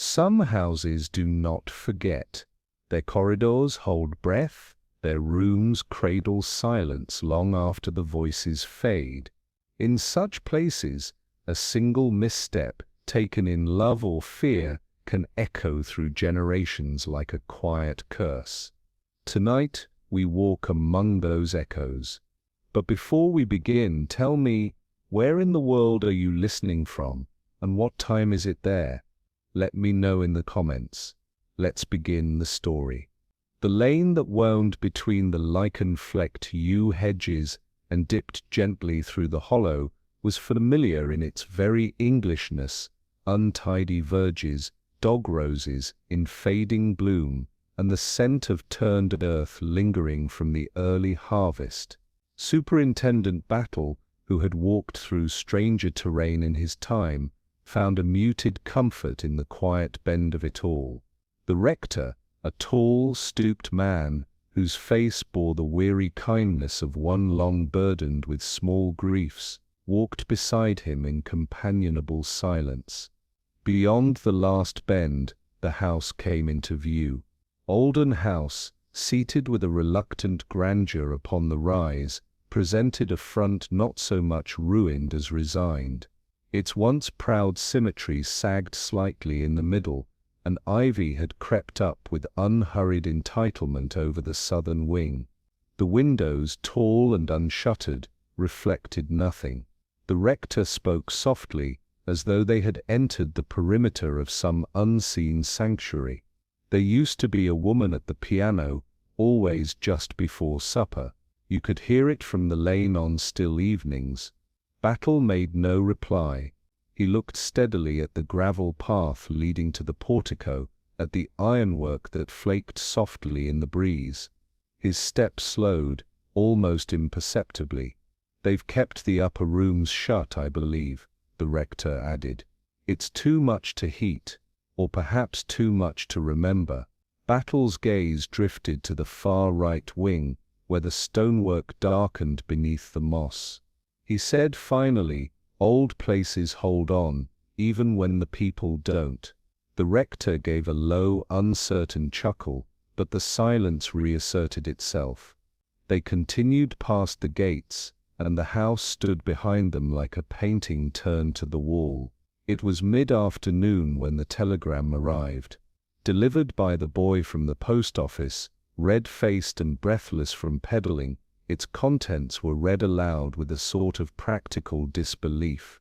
Some houses do not forget. Their corridors hold breath, their rooms cradle silence long after the voices fade. In such places, a single misstep, taken in love or fear, can echo through generations like a quiet curse. Tonight, we walk among those echoes. But before we begin, tell me, where in the world are you listening from, and what time is it there? Let me know in the comments. Let's begin the story. The lane that wound between the lichen-flecked yew hedges and dipped gently through the hollow was familiar in its very Englishness: untidy verges, dog roses in fading bloom, and the scent of turned earth lingering from the early harvest. Superintendent Battle, who had walked through stranger terrain in his time, found a muted comfort in the quiet bend of it all. The rector, a tall, stooped man, whose face bore the weary kindness of one long burdened with small griefs, walked beside him in companionable silence. Beyond the last bend, the house came into view. Alden House, seated with a reluctant grandeur upon the rise, presented a front not so much ruined as resigned. Its once proud symmetry sagged slightly in the middle, and ivy had crept up with unhurried entitlement over the southern wing. The windows, tall and unshuttered, reflected nothing. The rector spoke softly, as though they had entered the perimeter of some unseen sanctuary. There used to be a woman at the piano, always just before supper. You could hear it from the lane on still evenings. Battle made no reply. He looked steadily at the gravel path leading to the portico, at the ironwork that flaked softly in the breeze. His step slowed, almost imperceptibly. "They've kept the upper rooms shut, I believe," the rector added. "It's too much to heat, or perhaps too much to remember." Battle's gaze drifted to the far right wing, where the stonework darkened beneath the moss. He said finally, "Old places hold on, even when the people don't." The rector gave a low, uncertain chuckle, but the silence reasserted itself. They continued past the gates, and the house stood behind them like a painting turned to the wall. It was mid-afternoon when the telegram arrived. Delivered by the boy from the post office, red-faced and breathless from peddling, its contents were read aloud with a sort of practical disbelief.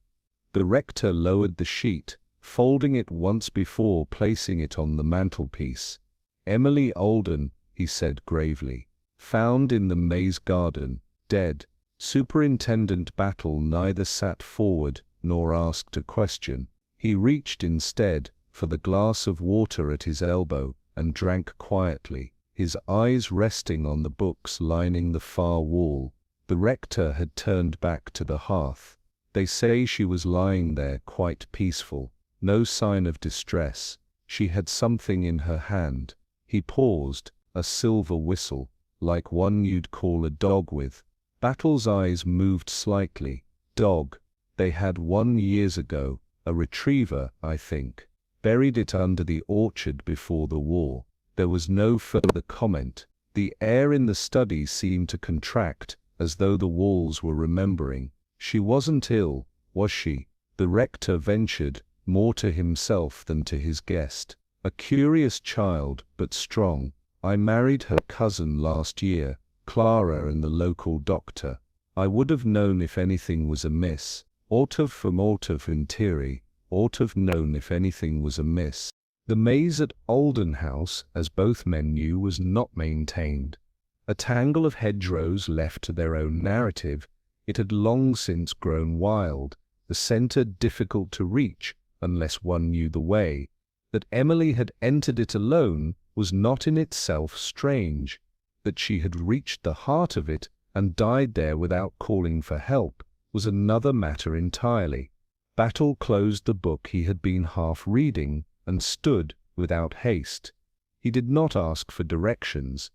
The rector lowered the sheet, folding it once before placing it on the mantelpiece. "Emily Alden," he said gravely, "found in the Maze Garden, dead." Superintendent Battle neither sat forward nor asked a question. He reached instead for the glass of water at his elbow and drank quietly, his eyes resting on the books lining the far wall. The rector had turned back to the hearth. They say she was lying there quite peaceful, no sign of distress. She had something in her hand. He paused, a silver whistle, like one you'd call a dog with. Battle's eyes moved slightly. "Dog. They had one years ago, a retriever, I think. Buried it under the orchard before the war." There was no further comment. The air in the study seemed to contract, as though the walls were remembering. "She wasn't ill, was she?" the rector ventured, more to himself than to his guest. "A curious child, but strong. I married her cousin last year, Clara, and the local doctor. I would have known if anything was amiss. Ought have in theory, ought have known if anything was amiss." The maze at Alden House, as both men knew, was not maintained. A tangle of hedgerows left to their own narrative, it had long since grown wild, the centre difficult to reach unless one knew the way. That Emily had entered it alone was not in itself strange. That she had reached the heart of it and died there without calling for help was another matter entirely. Battle closed the book he had been half reading and stood without haste. He did not ask for directions.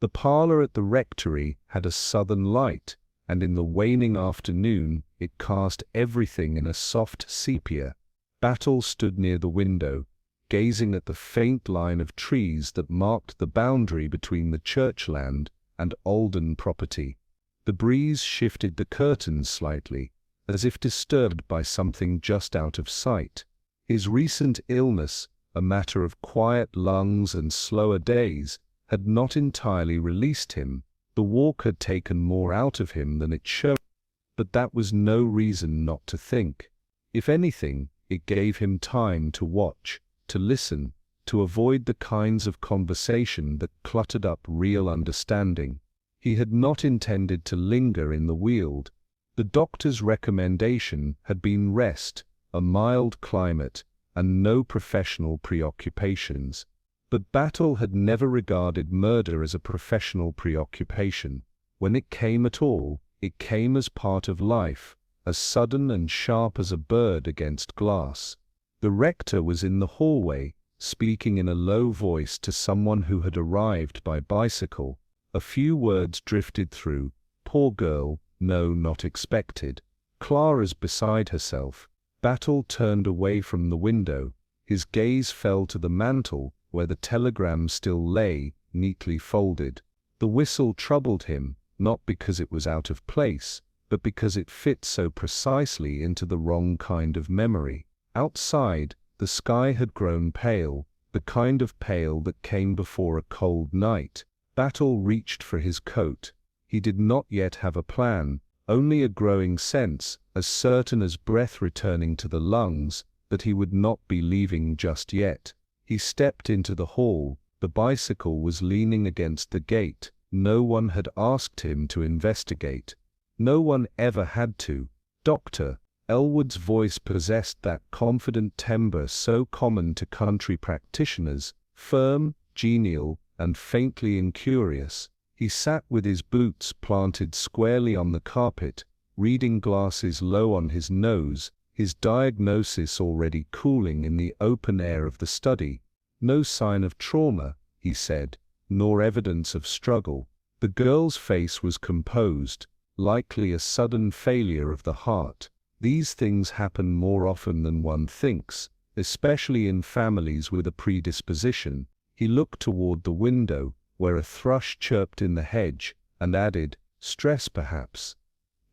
The parlour at the rectory had a southern light, and in the waning afternoon it cast everything in a soft sepia. Battle stood near the window, gazing at the faint line of trees that marked the boundary between the churchland and Alden property. The breeze shifted the curtains slightly, as if disturbed by something just out of sight. His recent illness, a matter of quiet lungs and slower days, had not entirely released him. The walk had taken more out of him than it showed, but that was no reason not to think. If anything, it gave him time to watch, to listen, to avoid the kinds of conversation that cluttered up real understanding. He had not intended to linger in the Weald. The doctor's recommendation had been rest, a mild climate, and no professional preoccupations. But Battle had never regarded murder as a professional preoccupation. When it came at all, it came as part of life, as sudden and sharp as a bird against glass. The rector was in the hallway, speaking in a low voice to someone who had arrived by bicycle. A few words drifted through. "Poor girl, no, not expected." Clara's beside herself. Battle turned away from the window. His gaze fell to the mantel, where the telegram still lay, neatly folded. The whistle troubled him, not because it was out of place, but because it fit so precisely into the wrong kind of memory. Outside, the sky had grown pale, the kind of pale that came before a cold night. Battle reached for his coat. He did not yet have a plan, only a growing sense, as certain as breath returning to the lungs, that he would not be leaving just yet. He stepped into the hall. The bicycle was leaning against the gate. No one had asked him to investigate. No one ever had to. "Doctor," Elwood's voice possessed that confident timbre so common to country practitioners, firm, genial, and faintly incurious. He sat with his boots planted squarely on the carpet, reading glasses low on his nose, his diagnosis already cooling in the open air of the study. "No sign of trauma," he said, "nor evidence of struggle." The girl's face was composed, likely a sudden failure of the heart. These things happen more often than one thinks, especially in families with a predisposition. He looked toward the window, where a thrush chirped in the hedge, and added, "Stress perhaps.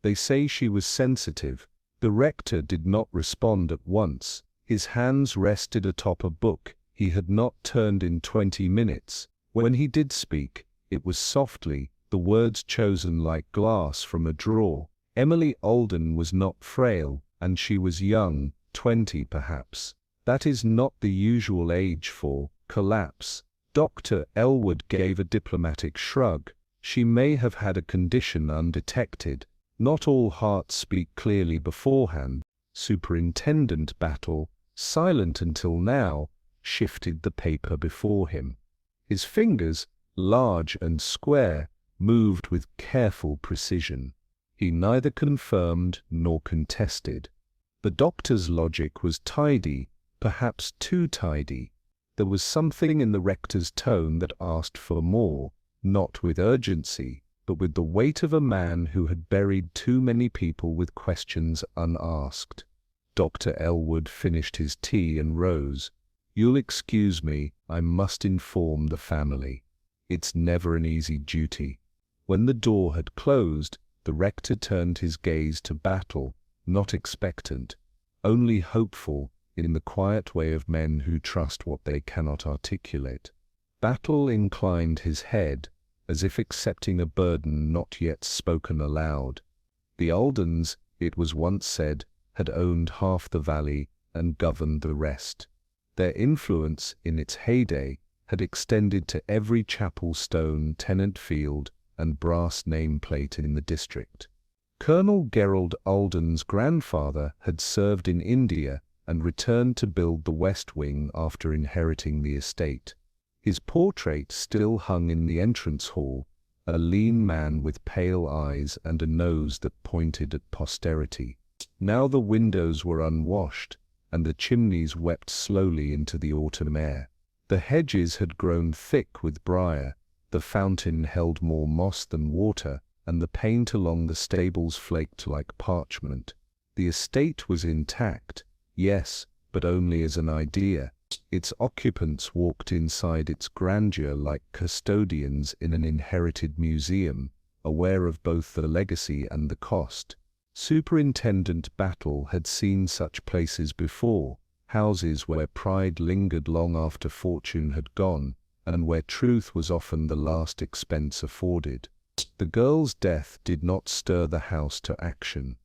They say she was sensitive." The rector did not respond at once. His hands rested atop a book he had not turned in 20 minutes. When he did speak, it was softly, the words chosen like glass from a drawer. Emily Alden was not frail, and she was young, 20 perhaps. That is not the usual age for collapse. Dr. Elwood gave a diplomatic shrug. She may have had a condition undetected. Not all hearts speak clearly beforehand. Superintendent Battle, silent until now, shifted the paper before him. His fingers, large and square, moved with careful precision. He neither confirmed nor contested. The doctor's logic was tidy, perhaps too tidy. There was something in the rector's tone that asked for more, not with urgency, but with the weight of a man who had buried too many people with questions unasked. Dr. Elwood finished his tea and rose. "You'll excuse me, I must inform the family. It's never an easy duty." When the door had closed, the rector turned his gaze to Battle, not expectant, only hopeful, in the quiet way of men who trust what they cannot articulate. Battle inclined his head, as if accepting a burden not yet spoken aloud. The Aldens, it was once said, had owned half the valley and governed the rest. Their influence, in its heyday, had extended to every chapel stone, tenant field, and brass nameplate in the district. Colonel Gerald Alden's grandfather had served in India and returned to build the West Wing after inheriting the estate. His portrait still hung in the entrance hall, a lean man with pale eyes and a nose that pointed at posterity. Now the windows were unwashed, and the chimneys wept slowly into the autumn air. The hedges had grown thick with briar, the fountain held more moss than water, and the paint along the stables flaked like parchment. The estate was intact, yes, but only as an idea. Its occupants walked inside its grandeur like custodians in an inherited museum, aware of both the legacy and the cost. Superintendent Battle had seen such places before, houses where pride lingered long after fortune had gone, and where truth was often the last expense afforded. The girl's death did not stir the house to action.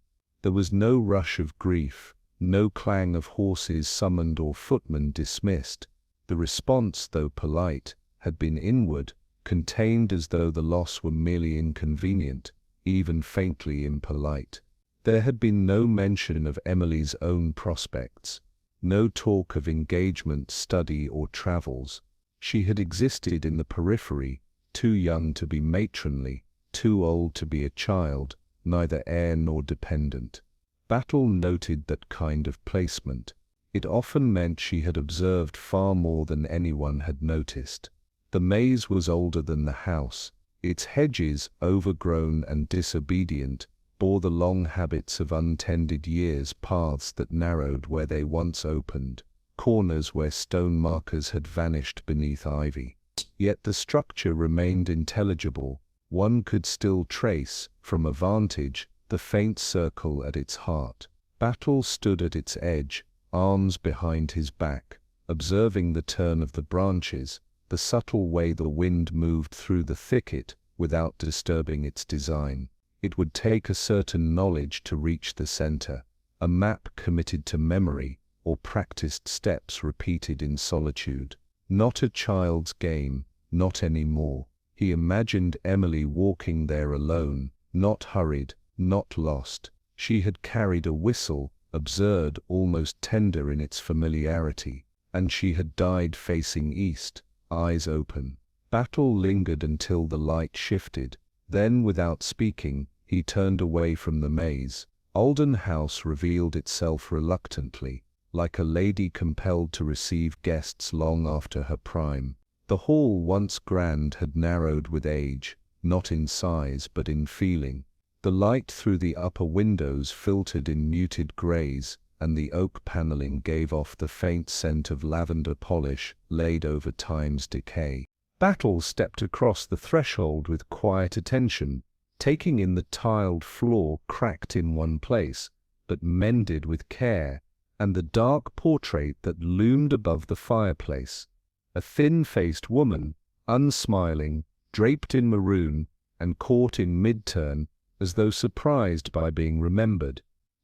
There was no rush of grief, no clang of horses summoned or footmen dismissed. The response, though polite, had been inward, contained as though the loss were merely inconvenient, even faintly impolite. There had been no mention of Emily's own prospects, no talk of engagement, study, or travels. She had existed in the periphery, too young to be matronly, too old to be a child, neither heir nor dependent. Battle noted that kind of placement. It often meant she had observed far more than anyone had noticed. The maze was older than the house. Its hedges, overgrown and disobedient, bore the long habits of untended years, paths that narrowed where they once opened, corners where stone markers had vanished beneath ivy. Yet the structure remained intelligible. One could still trace, from a vantage, the faint circle at its heart. Battle stood at its edge, arms behind his back, observing the turn of the branches, the subtle way the wind moved through the thicket without disturbing its design. It would take a certain knowledge to reach the center, a map committed to memory, or practiced steps repeated in solitude. Not a child's game, not any more. He imagined Emily walking there alone, not hurried, not lost. She had carried a whistle, absurd, almost tender in its familiarity, and she had died facing east, eyes open. Battle lingered until the light shifted. Then, without speaking, he turned away from the maze. Alden House revealed itself reluctantly, like a lady compelled to receive guests long after her prime. The hall, once grand, had narrowed with age, not in size but in feeling. The light through the upper windows filtered in muted grays, and the oak paneling gave off the faint scent of lavender polish laid over time's decay. Battle stepped across the threshold with quiet attention, taking in the tiled floor cracked in one place, but mended with care, and the dark portrait that loomed above the fireplace. A thin-faced woman, unsmiling, draped in maroon, and caught in mid-turn, as though surprised by being remembered.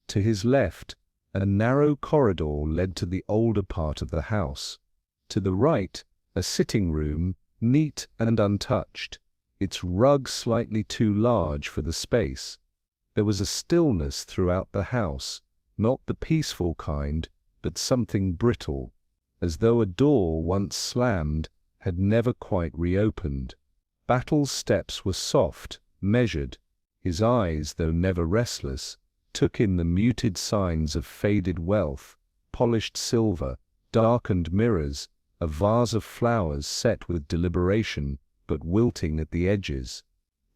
To his left, a narrow corridor led to the older part of the house. To the right, a sitting room, neat and untouched, its rug slightly too large for the space. There was a stillness throughout the house, not the peaceful kind, but something brittle, as though a door once slammed had never quite reopened. Battle's steps were soft, measured. His eyes, though never restless, took in the muted signs of faded wealth, polished silver, darkened mirrors, a vase of flowers set with deliberation, but wilting at the edges.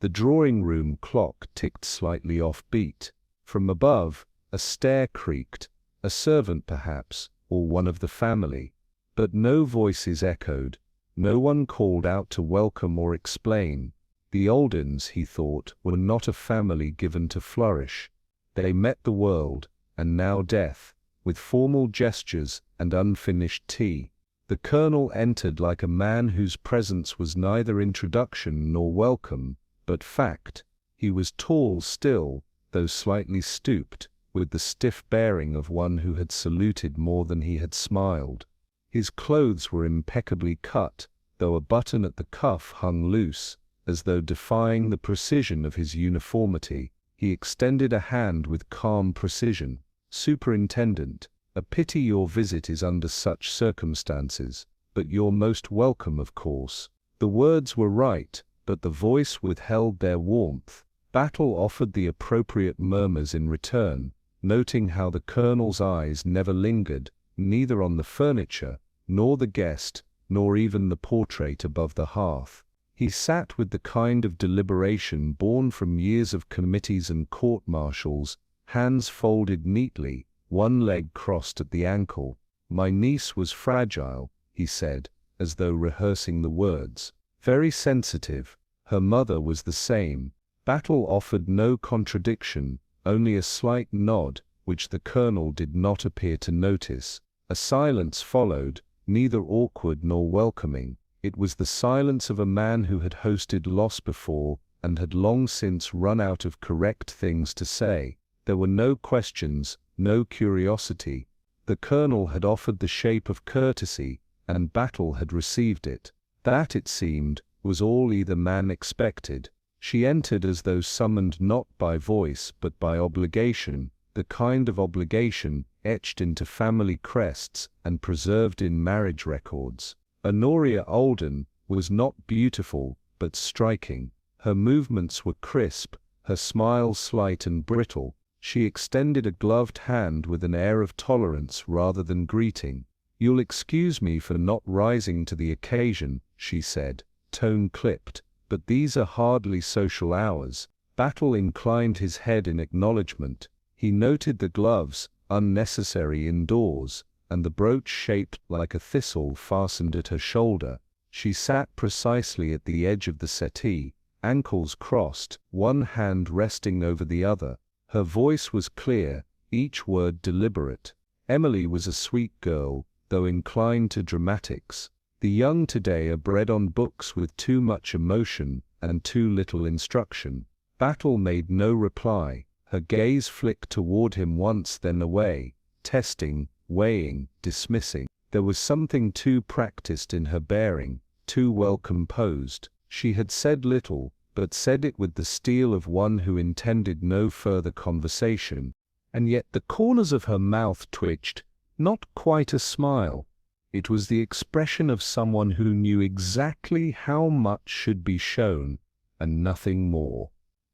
The drawing-room clock ticked slightly off-beat. From above, a stair creaked, a servant perhaps, or one of the family. But no voices echoed, no one called out to welcome or explain. The Aldens, he thought, were not a family given to flourish. They met the world, and now death, with formal gestures and unfinished tea. The colonel entered like a man whose presence was neither introduction nor welcome, but fact. He was tall still, though slightly stooped, with the stiff bearing of one who had saluted more than he had smiled. His clothes were impeccably cut, though a button at the cuff hung loose, as though defying the precision of his uniformity. He extended a hand with calm precision. "Superintendent, a pity your visit is under such circumstances, but you're most welcome, of course." The words were right, but the voice withheld their warmth. Battle offered the appropriate murmurs in return, noting how the colonel's eyes never lingered, neither on the furniture, nor the guest, nor even the portrait above the hearth. He sat with the kind of deliberation born from years of committees and court-martials, hands folded neatly, one leg crossed at the ankle. My niece was fragile, he said, as though rehearsing the words. Very sensitive. Her mother was the same. Battle offered no contradiction, only a slight nod, which the colonel did not appear to notice. A silence followed, neither awkward nor welcoming. It was the silence of a man who had hosted loss before, and had long since run out of correct things to say. There were no questions, no curiosity. The colonel had offered the shape of courtesy, and Battle had received it. That, it seemed, was all either man expected. She entered as though summoned not by voice but by obligation, the kind of obligation etched into family crests and preserved in marriage records. Honoria Alden was not beautiful, but striking. Her movements were crisp, her smile slight and brittle. She extended a gloved hand with an air of tolerance rather than greeting. "You'll excuse me for not rising to the occasion," she said, tone clipped, "but these are hardly social hours." Battle inclined his head in acknowledgment. He noted the gloves, unnecessary indoors, and the brooch shaped like a thistle fastened at her shoulder. She sat precisely at the edge of the settee, ankles crossed, one hand resting over the other. Her voice was clear, each word deliberate. Emily was a sweet girl, though inclined to dramatics. The young today are bred on books with too much emotion and too little instruction. Battle made no reply. Her gaze flicked toward him once, then away, testing, weighing, dismissing. There was something too practiced in her bearing, too well composed. She had said little, but said it with the steel of one who intended no further conversation. And yet the corners of her mouth twitched, not quite a smile. It was the expression of someone who knew exactly how much should be shown, and nothing more.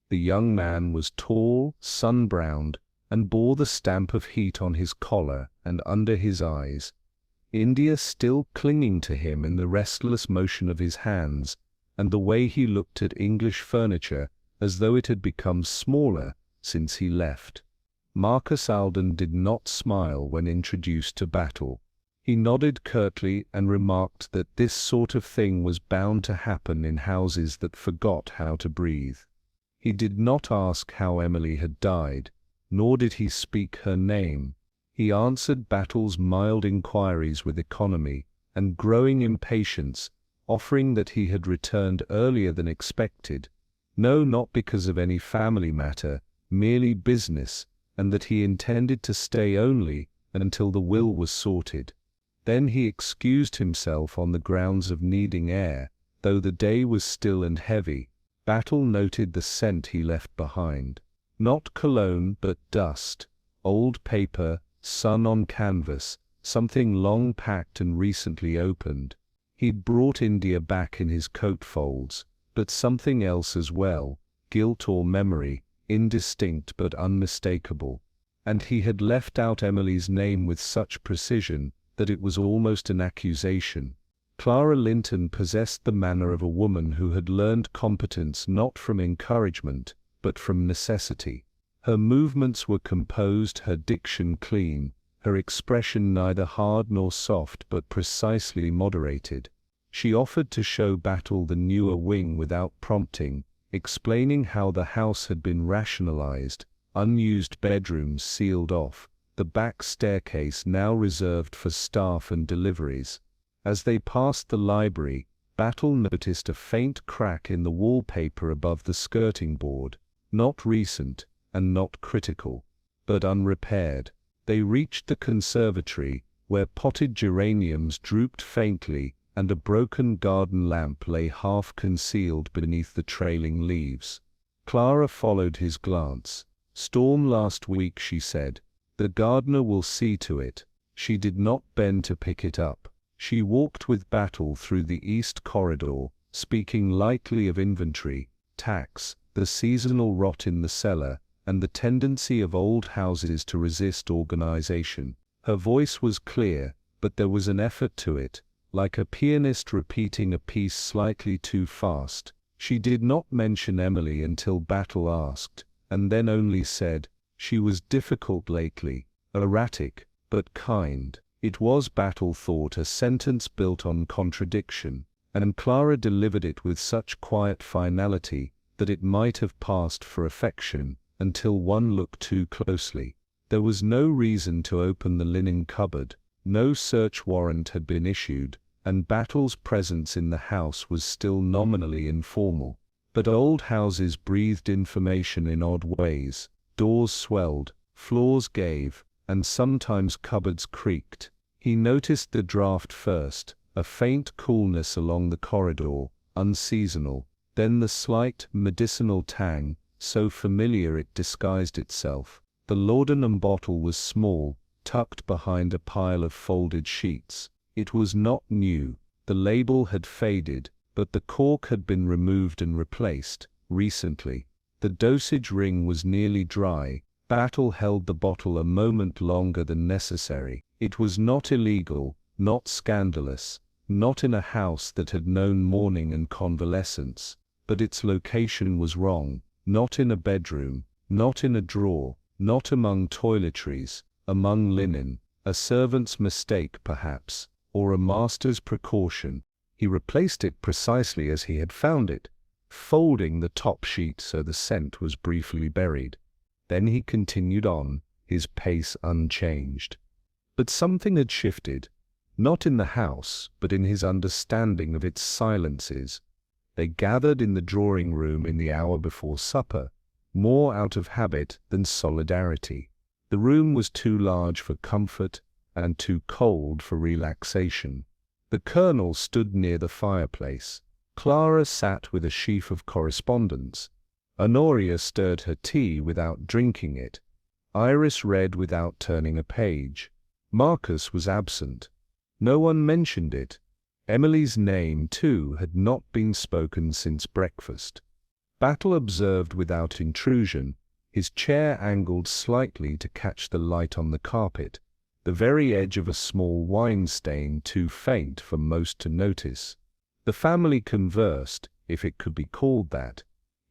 The young man was tall, sun-browned, and bore the stamp of heat on his collar and under his eyes. India still clinging to him in the restless motion of his hands, and the way he looked at English furniture as though it had become smaller since he left. Marcus Alden did not smile when introduced to Battle. He nodded curtly and remarked that this sort of thing was bound to happen in houses that forgot how to breathe. He did not ask how Emily had died, nor did he speak her name. He answered Battle's mild inquiries with economy and growing impatience, offering that he had returned earlier than expected. No, not because of any family matter, merely business, and that he intended to stay only until the will was sorted. Then he excused himself on the grounds of needing air, though the day was still and heavy. Battle noted the scent he left behind. Not cologne, but dust, old paper, sun on canvas, something long packed and recently opened. He'd brought India back in his coat folds, but something else as well, guilt or memory, indistinct but unmistakable. And he had left out Emily's name with such precision that it was almost an accusation. Clara Linton possessed the manner of a woman who had learned competence not from encouragement, but from necessity. Her movements were composed, her diction clean, her expression neither hard nor soft but precisely moderated. She offered to show Battle the newer wing without prompting, explaining how the house had been rationalized, unused bedrooms sealed off, the back staircase now reserved for staff and deliveries. As they passed the library, Battle noticed a faint crack in the wallpaper above the skirting board, not recent and not critical, but unrepaired. They reached the conservatory, where potted geraniums drooped faintly and a broken garden lamp lay half concealed beneath the trailing leaves. Clara followed his glance. "Storm last week," she said. "The gardener will see to it." She did not bend to pick it up. She walked with Battle through the east corridor, speaking lightly of inventory, tax, the seasonal rot in the cellar, and the tendency of old houses to resist organization. Her voice was clear, but there was an effort to it, like a pianist repeating a piece slightly too fast. She did not mention Emily until Battle asked, and then only said, "She was difficult lately, erratic, but kind." It was, Battle thought, a sentence built on contradiction, and Clara delivered it with such quiet finality that it might have passed for affection until one looked too closely. There was no reason to open the linen cupboard, no search warrant had been issued, and Battle's presence in the house was still nominally informal. But old houses breathed information in odd ways. Doors swelled, floors gave, and sometimes cupboards creaked. He noticed the draught first, a faint coolness along the corridor, unseasonal, then the slight, medicinal tang, so familiar it disguised itself. The laudanum bottle was small, tucked behind a pile of folded sheets. It was not new. The label had faded, but the cork had been removed and replaced, recently. The dosage ring was nearly dry. Battle held the bottle a moment longer than necessary. It was not illegal, not scandalous, not in a house that had known mourning and convalescence, but its location was wrong, not in a bedroom, not in a drawer, not among toiletries, among linen, a servant's mistake perhaps, or a master's precaution. He replaced it precisely as he had found it, folding the top sheet so the scent was briefly buried. Then he continued on, his pace unchanged. But something had shifted, not in the house, but in his understanding of its silences. They gathered in the drawing-room in the hour before supper, more out of habit than solidarity. The room was too large for comfort and too cold for relaxation. The Colonel stood near the fireplace. Clara sat with a sheaf of correspondence. Honoria stirred her tea without drinking it. Iris read without turning a page. Marcus was absent. No one mentioned it. Emily's name, too, had not been spoken since breakfast. Battle observed without intrusion, his chair angled slightly to catch the light on the carpet, the very edge of a small wine stain too faint for most to notice. The family conversed, if it could be called that,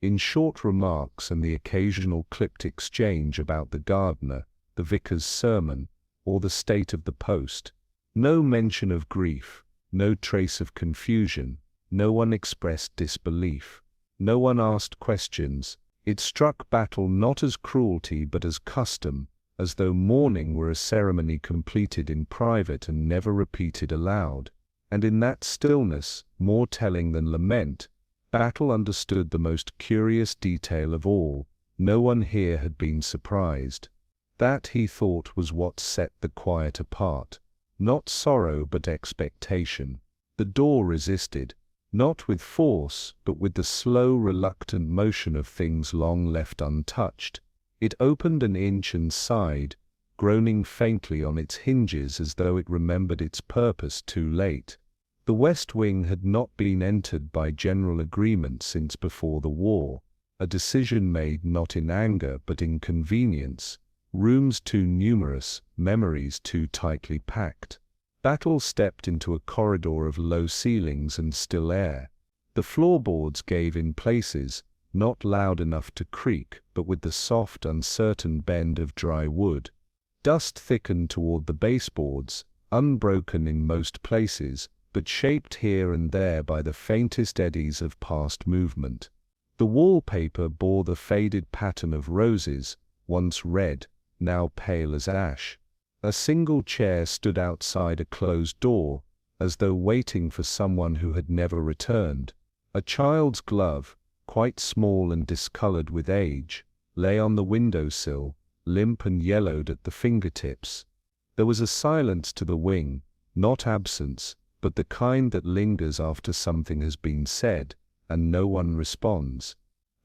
in short remarks and the occasional clipped exchange about the gardener, the vicar's sermon, or the state of the post. No mention of grief, no trace of confusion, no one expressed disbelief, no one asked questions. It struck Battle not as cruelty but as custom, as though mourning were a ceremony completed in private and never repeated aloud. And in that stillness, more telling than lament, Battle understood the most curious detail of all. No one here had been surprised. That, he thought, was what set the quiet apart. Not sorrow but expectation. The door resisted, not with force, but with the slow, reluctant motion of things long left untouched. It opened an inch and sighed, groaning faintly on its hinges as though it remembered its purpose too late. The West Wing had not been entered by general agreement since before the war, a decision made not in anger but in convenience, rooms too numerous, memories too tightly packed. Battle stepped into a corridor of low ceilings and still air. The floorboards gave in places, not loud enough to creak, but with the soft, uncertain bend of dry wood. Dust thickened toward the baseboards, unbroken in most places, but shaped here and there by the faintest eddies of past movement. The wallpaper bore the faded pattern of roses, once red, now pale as ash. A single chair stood outside a closed door, as though waiting for someone who had never returned. A child's glove, quite small and discolored with age, lay on the windowsill, limp and yellowed at the fingertips. There was a silence to the wing, not absence, but the kind that lingers after something has been said, and no one responds.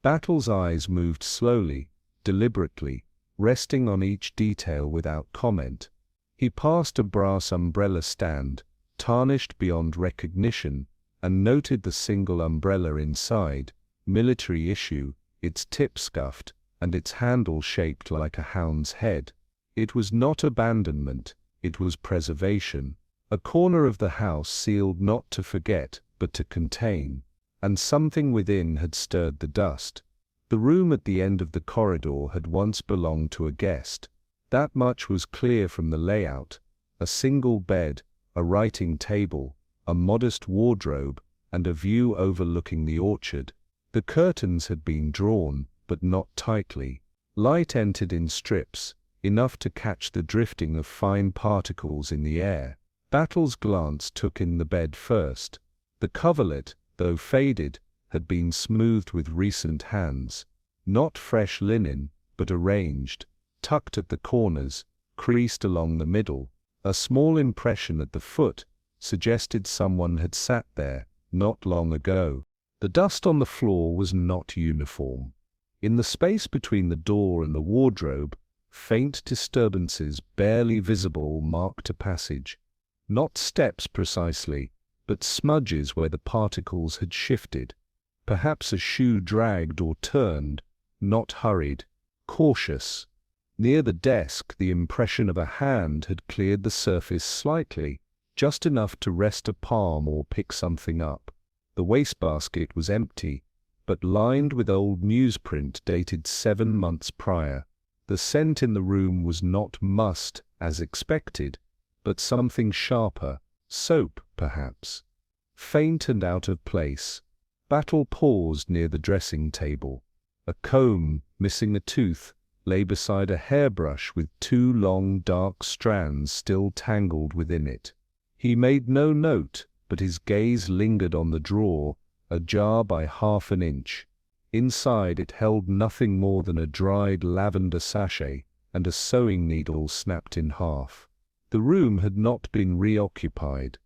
Battle's eyes moved slowly, deliberately, resting on each detail without comment. He passed a brass umbrella stand, tarnished beyond recognition, and noted the single umbrella inside, military issue, its tip scuffed, and its handle shaped like a hound's head. It was not abandonment, it was preservation. A corner of the house sealed not to forget, but to contain, and something within had stirred the dust. The room at the end of the corridor had once belonged to a guest. That much was clear from the layout. A single bed, a writing table, a modest wardrobe, and a view overlooking the orchard. The curtains had been drawn, but not tightly. Light entered in strips, enough to catch the drifting of fine particles in the air. Battle's glance took in the bed first. The coverlet, though faded, had been smoothed with recent hands. Not fresh linen, but arranged, tucked at the corners, creased along the middle. A small impression at the foot suggested someone had sat there not long ago. The dust on the floor was not uniform. In the space between the door and the wardrobe, faint disturbances barely visible marked a passage. Not steps precisely, but smudges where the particles had shifted. Perhaps a shoe dragged or turned, not hurried, cautious. Near the desk, the impression of a hand had cleared the surface slightly, just enough to rest a palm or pick something up. The wastebasket was empty, but lined with old newsprint dated 7 months prior. The scent in the room was not must, as expected, but something sharper, soap, perhaps. Faint and out of place. Battle paused near the dressing table. A comb, missing a tooth, lay beside a hairbrush with 2 long dark strands still tangled within it. He made no note, but his gaze lingered on the drawer, ajar by ½ an inch. Inside it held nothing more than a dried lavender sachet and a sewing needle snapped in half. The room had not been reoccupied.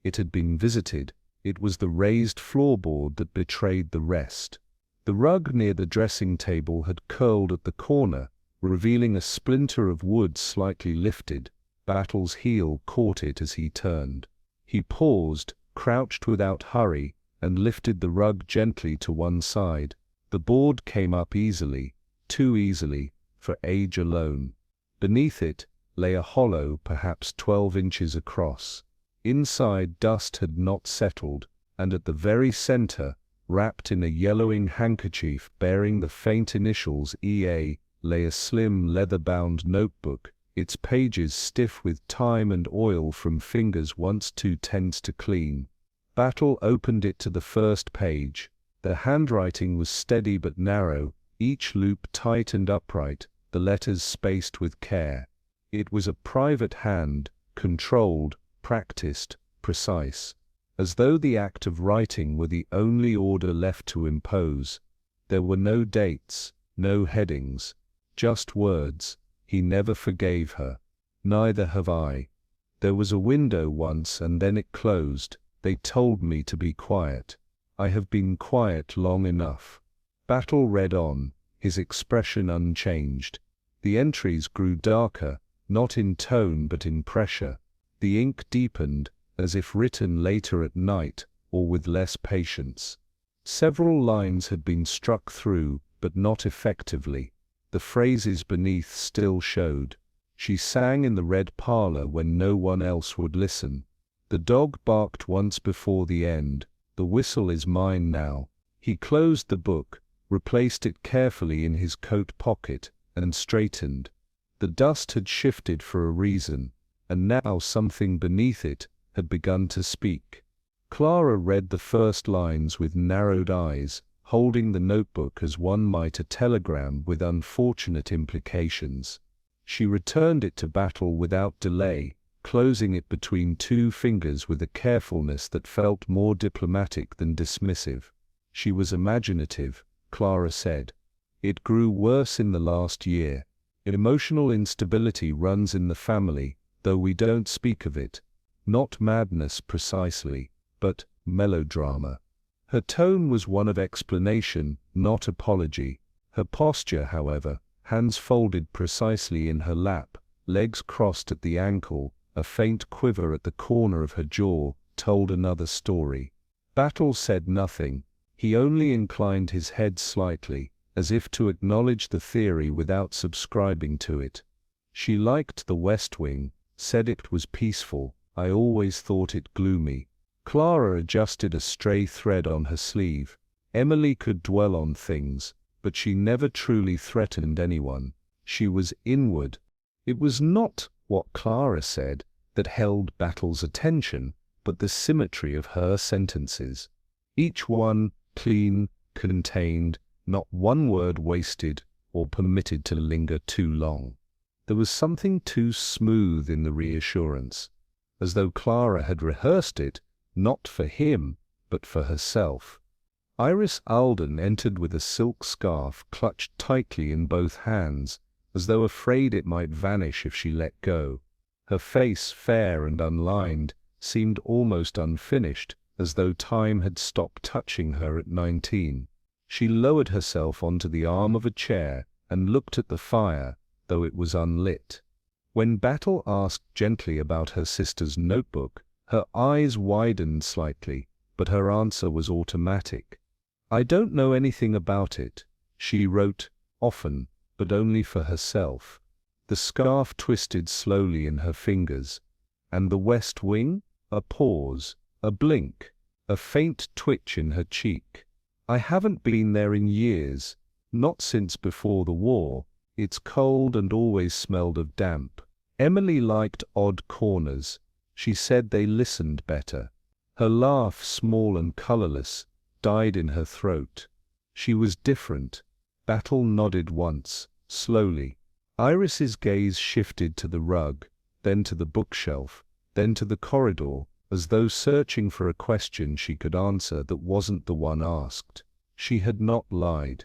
It had been visited. It was the raised floorboard that betrayed the rest. The rug near the dressing table had curled at the corner, revealing a splinter of wood slightly lifted. Battle's heel caught it as he turned. He paused, crouched without hurry, and lifted the rug gently to one side. The board came up easily, too easily, for age alone. Beneath it lay a hollow perhaps 12 inches across. Inside dust had not settled, and at the very center, wrapped in a yellowing handkerchief bearing the faint initials EA, lay a slim leather-bound notebook, its pages stiff with time and oil from fingers once too tense to clean. Battle opened it to the first page. The handwriting was steady but narrow, each loop tight and upright, the letters spaced with care. It was a private hand, controlled, practiced, precise, as though the act of writing were the only order left to impose. There were no dates, no headings, just words. He never forgave her. Neither have I. There was a window once and then it closed. They told me to be quiet. I have been quiet long enough. Battle read on, his expression unchanged. The entries grew darker, not in tone but in pressure. The ink deepened, as if written later at night, or with less patience. Several lines had been struck through, but not effectively. The phrases beneath still showed. She sang in the red parlor when no one else would listen. The dog barked once before the end. The whistle is mine now. He closed the book, replaced it carefully in his coat pocket, and straightened. The dust had shifted for a reason, and now something beneath it had begun to speak. Clara read the first lines with narrowed eyes, holding the notebook as one might a telegram with unfortunate implications. She returned it to Battle without delay, closing it between 2 fingers with a carefulness that felt more diplomatic than dismissive. She was imaginative, Clara said. It grew worse in the last year. Emotional instability runs in the family, though we don't speak of it. Not madness precisely, but melodrama. Her tone was one of explanation, not apology. Her posture, however, hands folded precisely in her lap, legs crossed at the ankle, a faint quiver at the corner of her jaw, told another story. Battle said nothing. He only inclined his head slightly, as if to acknowledge the theory without subscribing to it. She liked the West Wing, said it was peaceful. I always thought it gloomy. Clara adjusted a stray thread on her sleeve. Emily could dwell on things, but she never truly threatened anyone. She was inward. It was not what Clara said. that held Battle's attention, but the symmetry of her sentences. Each one clean, contained, not one word wasted or permitted to linger too long. There was something too smooth in the reassurance, as though Clara had rehearsed it, not for him, but for herself. Iris Alden entered with a silk scarf clutched tightly in both hands, as though afraid it might vanish if she let go. Her face, fair and unlined, seemed almost unfinished, as though time had stopped touching her at 19. She lowered herself onto the arm of a chair and looked at the fire, though it was unlit. When Battle asked gently about her sister's notebook, her eyes widened slightly, but her answer was automatic. "I don't know anything about it. She wrote, often, but only for herself." The scarf twisted slowly in her fingers. "And the West Wing?" A pause, a blink, a faint twitch in her cheek. "I haven't been there in years, not since before the war. It's cold and always smelled of damp." Emily liked odd corners. She said they listened better. Her laugh, small and colorless, died in her throat. She was different. Battle nodded once, slowly. Iris's gaze shifted to the rug, then to the bookshelf, then to the corridor, as though searching for a question she could answer that wasn't the one asked. She had not lied.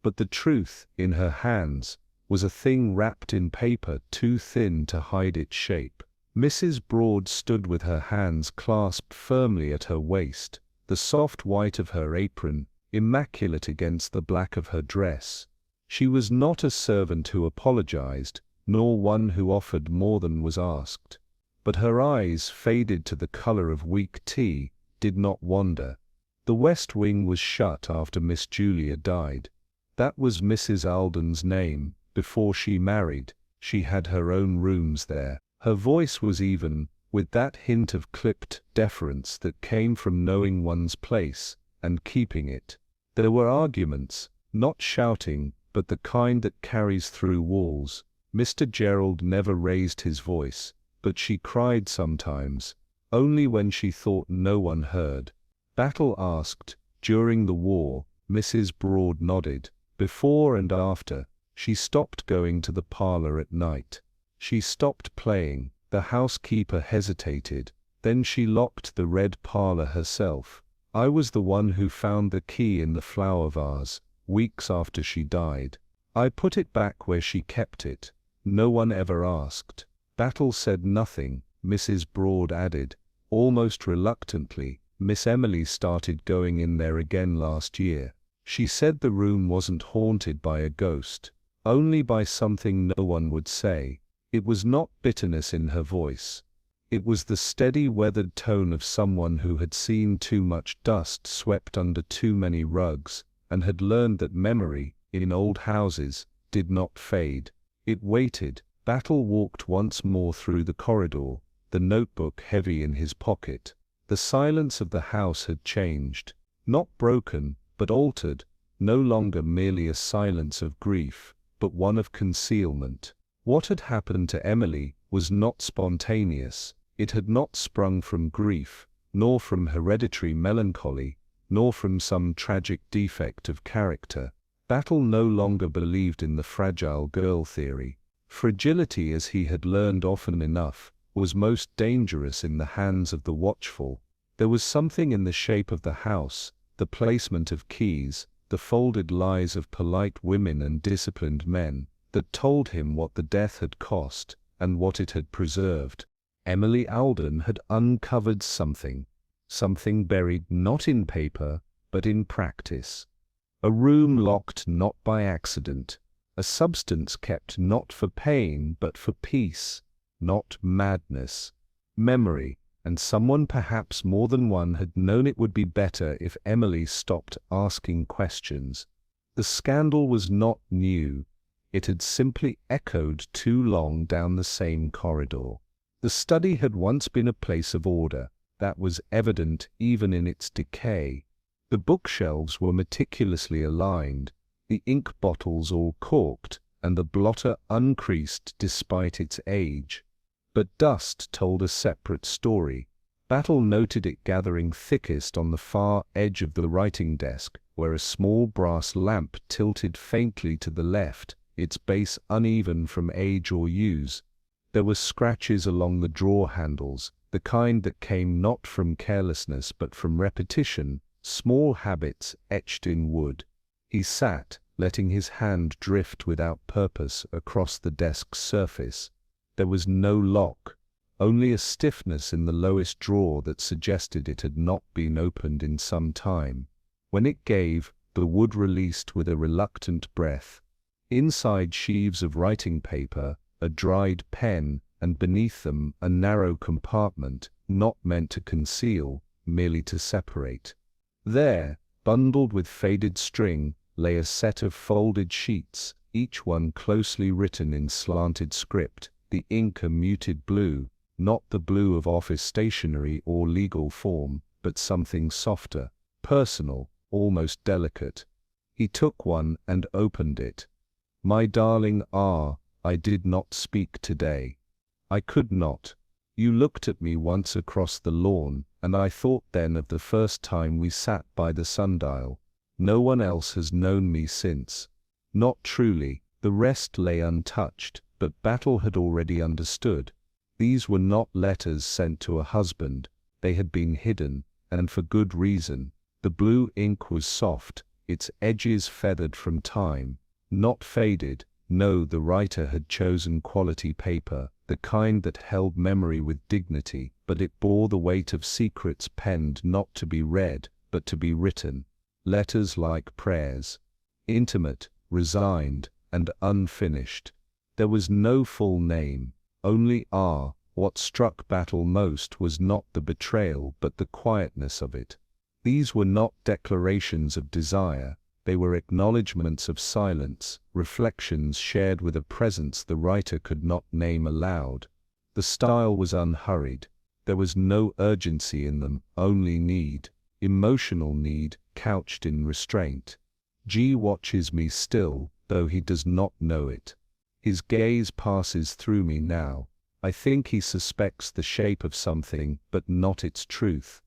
But the truth, in her hands, was a thing wrapped in paper too thin to hide its shape. Mrs. Broad stood with her hands clasped firmly at her waist, the soft white of her apron immaculate against the black of her dress. She was not a servant who apologized, nor one who offered more than was asked. But her eyes, faded to the color of weak tea, did not wander. The West Wing was shut after Miss Julia died. That was Mrs. Alden's name. Before she married, she had her own rooms there. Her voice was even, with that hint of clipped deference that came from knowing one's place and keeping it. There were arguments, not shouting, but the kind that carries through walls. Mr. Gerald never raised his voice, but she cried sometimes, only when she thought no one heard. Battle asked, "During the war?" Mrs. Broad nodded. "Before and after." She stopped going to the parlor at night. She stopped playing. The housekeeper hesitated. Then she locked the red parlor herself. "I was the one who found the key in the flower vase, weeks after she died. I put it back where she kept it. No one ever asked." Battle said nothing. Mrs. Broad added, almost reluctantly, "Miss Emily started going in there again last year. She said the room wasn't haunted by a ghost, only by something no one would say." It was not bitterness in her voice. It was the steady, weathered tone of someone who had seen too much dust swept under too many rugs, and had learned that memory, in old houses, did not fade. It waited. Battle walked once more through the corridor, the notebook heavy in his pocket. The silence of the house had changed. Not broken, but altered. No longer merely a silence of grief, but one of concealment. What had happened to Emily was not spontaneous. It had not sprung from grief, nor from hereditary melancholy, nor from some tragic defect of character. Battle no longer believed in the fragile girl theory. Fragility, as he had learned often enough, was most dangerous in the hands of the watchful. There was something in the shape of the house, the placement of keys, the folded lies of polite women and disciplined men, that told him what the death had cost, and what it had preserved. Emily Alden had uncovered something buried not in paper, but in practice. A room locked not by accident, a substance kept not for pain, but for peace, not madness. Memory, and someone, perhaps more than one, had known it would be better if Emily stopped asking questions. The scandal was not new. It had simply echoed too long down the same corridor. The study had once been a place of order. That was evident even in its decay. The bookshelves were meticulously aligned, the ink bottles all corked, and the blotter uncreased despite its age. But dust told a separate story. Battle noted it gathering thickest on the far edge of the writing desk, where a small brass lamp tilted faintly to the left, its base uneven from age or use. There were scratches along the drawer handles, the kind that came not from carelessness but from repetition, small habits etched in wood. He sat, letting his hand drift without purpose across the desk's surface. There was no lock, only a stiffness in the lowest drawer that suggested it had not been opened in some time. When it gave, the wood released with a reluctant breath. Inside sheaves of writing paper, a dried pen, and beneath them a narrow compartment, not meant to conceal, merely to separate. There, bundled with faded string, lay a set of folded sheets, each one closely written in slanted script, the ink a muted blue, not the blue of office stationery or legal form, but something softer, personal, almost delicate. He took one and opened it. "My darling R, I did not speak today. I could not. You looked at me once across the lawn, and I thought then of the first time we sat by the sundial. No one else has known me since. Not truly." The rest lay untouched, but Battle had already understood. These were not letters sent to a husband. They had been hidden, and for good reason. The blue ink was soft, its edges feathered from time, not faded. No, the writer had chosen quality paper, the kind that held memory with dignity, but it bore the weight of secrets penned not to be read, but to be written. Letters like prayers. Intimate, resigned, and unfinished. There was no full name, only R. What struck Battle most was not the betrayal but the quietness of it. These were not declarations of desire, they were acknowledgments of silence, reflections shared with a presence the writer could not name aloud. The style was unhurried. There was no urgency in them, only need, emotional need, couched in restraint. G watches me still, though he does not know it. His gaze passes through me now. I think he suspects the shape of something, but not its truth.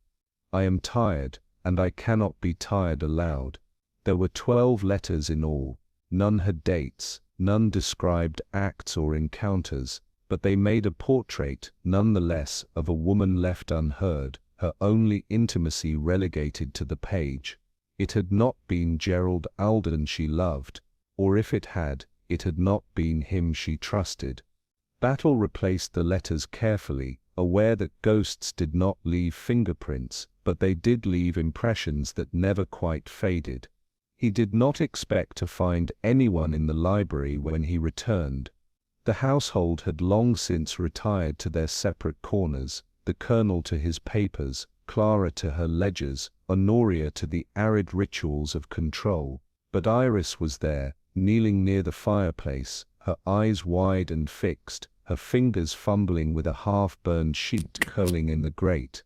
I am tired, and I cannot be tired aloud. There were 12 letters in all. None had dates, none described acts or encounters, but they made a portrait, nonetheless, of a woman left unheard, her only intimacy relegated to the page. It had not been Gerald Alden she loved, or if it had not been him she trusted. Battle replaced the letters carefully, aware that ghosts did not leave fingerprints, but they did leave impressions that never quite faded. He did not expect to find anyone in the library when he returned. The household had long since retired to their separate corners, the Colonel to his papers, Clara to her ledgers, Honoria to the arid rituals of control. But Iris was there, kneeling near the fireplace, her eyes wide and fixed, her fingers fumbling with a half-burned sheet curling in the grate.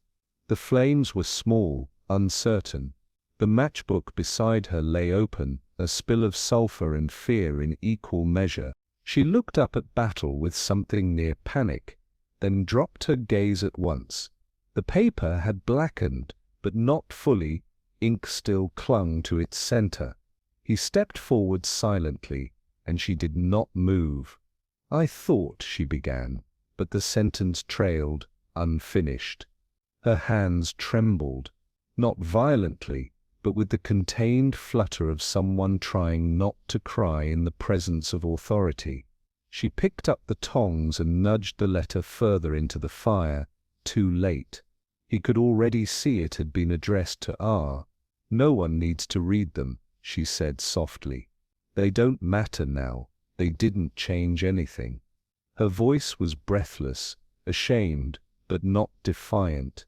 The flames were small, uncertain. The matchbook beside her lay open, a spill of sulphur and fear in equal measure. She looked up at Battle with something near panic, then dropped her gaze at once. The paper had blackened, but not fully. Ink still clung to its center. He stepped forward silently, and she did not move. "I thought," she began, but the sentence trailed, unfinished. Her hands trembled, not violently, but with the contained flutter of someone trying not to cry in the presence of authority. She picked up the tongs and nudged the letter further into the fire. Too late. He could already see it had been addressed to R. "No one needs to read them," she said softly. "They don't matter now. They didn't change anything." Her voice was breathless, ashamed, but not defiant.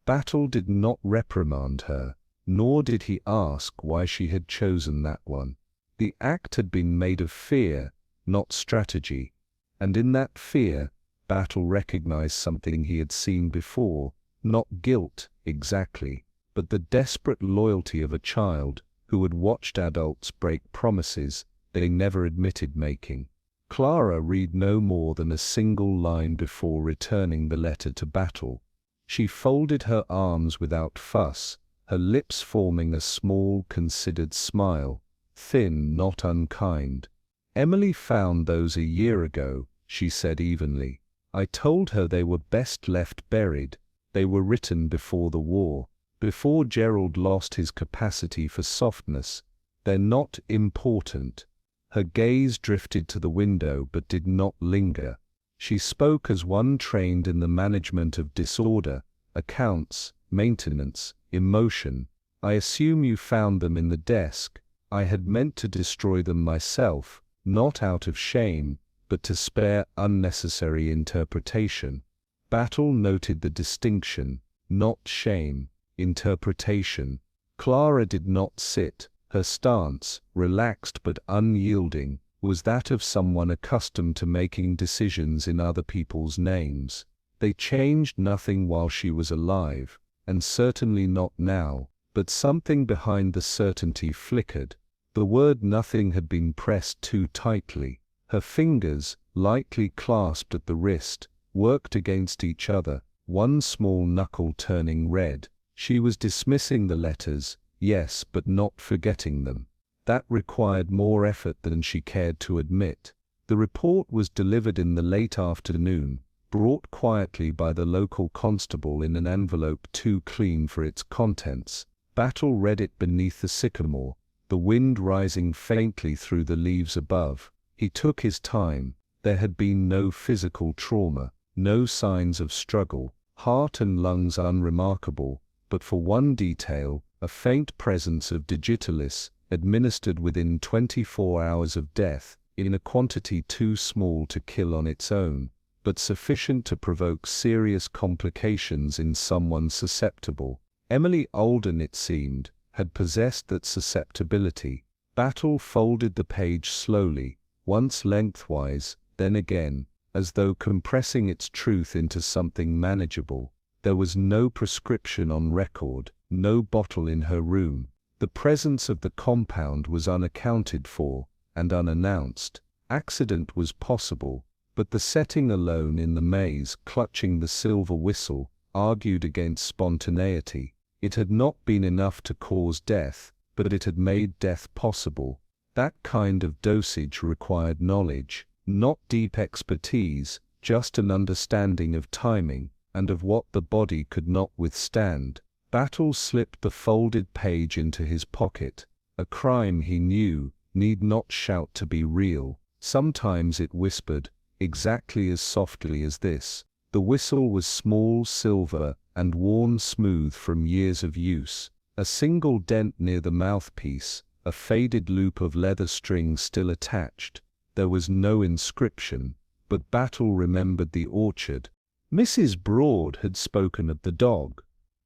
Battle did not reprimand her, nor did he ask why she had chosen that one. The act had been made of fear, not strategy, and in that fear, Battle recognized something he had seen before, not guilt, exactly, but the desperate loyalty of a child who had watched adults break promises they never admitted making. Clara read no more than a single line before returning the letter to Battle. She folded her arms without fuss, her lips forming a small, considered smile, thin, not unkind. "Emily found those a year ago," she said evenly. "I told her they were best left buried. They were written before the war, before Gerald lost his capacity for softness. They're not important." Her gaze drifted to the window but did not linger. She spoke as one trained in the management of disorder, accounts, maintenance, emotion. "I assume you found them in the desk. I had meant to destroy them myself, not out of shame, but to spare unnecessary interpretation." Battle noted the distinction. Not shame, interpretation. Clara did not sit. Her stance, relaxed but unyielding, was that of someone accustomed to making decisions in other people's names. They changed nothing while she was alive, and certainly not now, but something behind the certainty flickered. The word nothing had been pressed too tightly. Her fingers, lightly clasped at the wrist, worked against each other, one small knuckle turning red. She was dismissing the letters, yes, but not forgetting them. That required more effort than she cared to admit. The report was delivered in the late afternoon, brought quietly by the local constable in an envelope too clean for its contents. Battle read it beneath the sycamore, the wind rising faintly through the leaves above. He took his time. There had been no physical trauma, no signs of struggle, heart and lungs unremarkable, but for one detail, a faint presence of digitalis, administered within 24 hours of death, in a quantity too small to kill on its own, but sufficient to provoke serious complications in someone susceptible. Emily Alden, it seemed, had possessed that susceptibility. Battle folded the page slowly, once lengthwise, then again, as though compressing its truth into something manageable. There was no prescription on record, no bottle in her room. The presence of the compound was unaccounted for, and unannounced. Accident was possible, but the setting alone in the maze, clutching the silver whistle, argued against spontaneity. It had not been enough to cause death, but it had made death possible. That kind of dosage required knowledge, not deep expertise, just an understanding of timing, and of what the body could not withstand. Battle slipped the folded page into his pocket. A crime, he knew, need not shout to be real. Sometimes it whispered, exactly as softly as this. The whistle was small, silver, and worn smooth from years of use. A single dent near the mouthpiece, a faded loop of leather string still attached. There was no inscription, but Battle remembered the orchard. Mrs. Broad had spoken of the dog.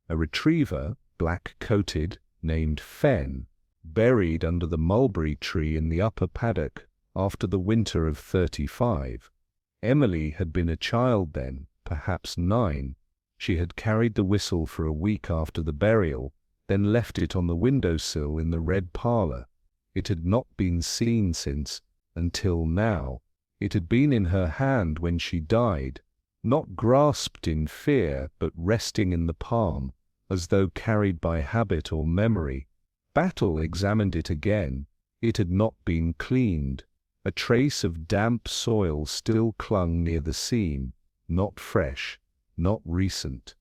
A retriever, black-coated, named Fen, buried under the mulberry tree in the upper paddock after the winter of '35. Emily had been a child then, perhaps 9. She had carried the whistle for a week after the burial, then left it on the windowsill in the red parlor. It had not been seen since, until now. It had been in her hand when she died, not grasped in fear, but resting in the palm, as though carried by habit or memory. Battle examined it again. It had not been cleaned. A trace of damp soil still clung near the seam, not fresh, not recent,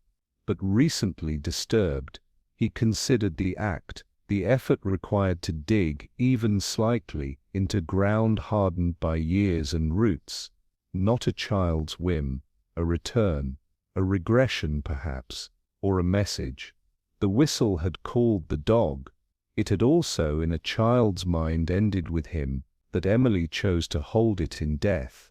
but recently disturbed. He considered the act, the effort required to dig, even slightly, into ground hardened by years and roots. Not a child's whim, a return, a regression perhaps, or a message. The whistle had called the dog. It had also, in a child's mind, ended with him, that Emily chose to hold it in death.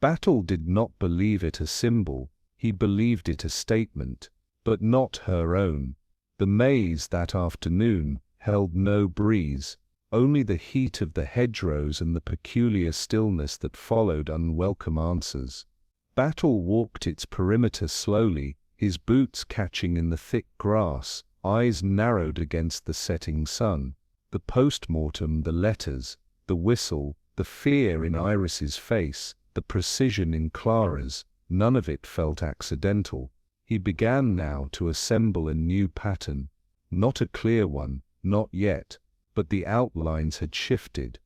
Battle did not believe it a symbol, he believed it a statement, but not her own. The maze that afternoon held no breeze, only the heat of the hedgerows and the peculiar stillness that followed unwelcome answers. Battle walked its perimeter slowly, his boots catching in the thick grass, eyes narrowed against the setting sun. The post-mortem, the letters, the whistle, The fear in Iris's face, the precision in Clara's, none of it felt accidental. He began now to assemble a new pattern. Not a clear one, not yet, but the outlines had shifted.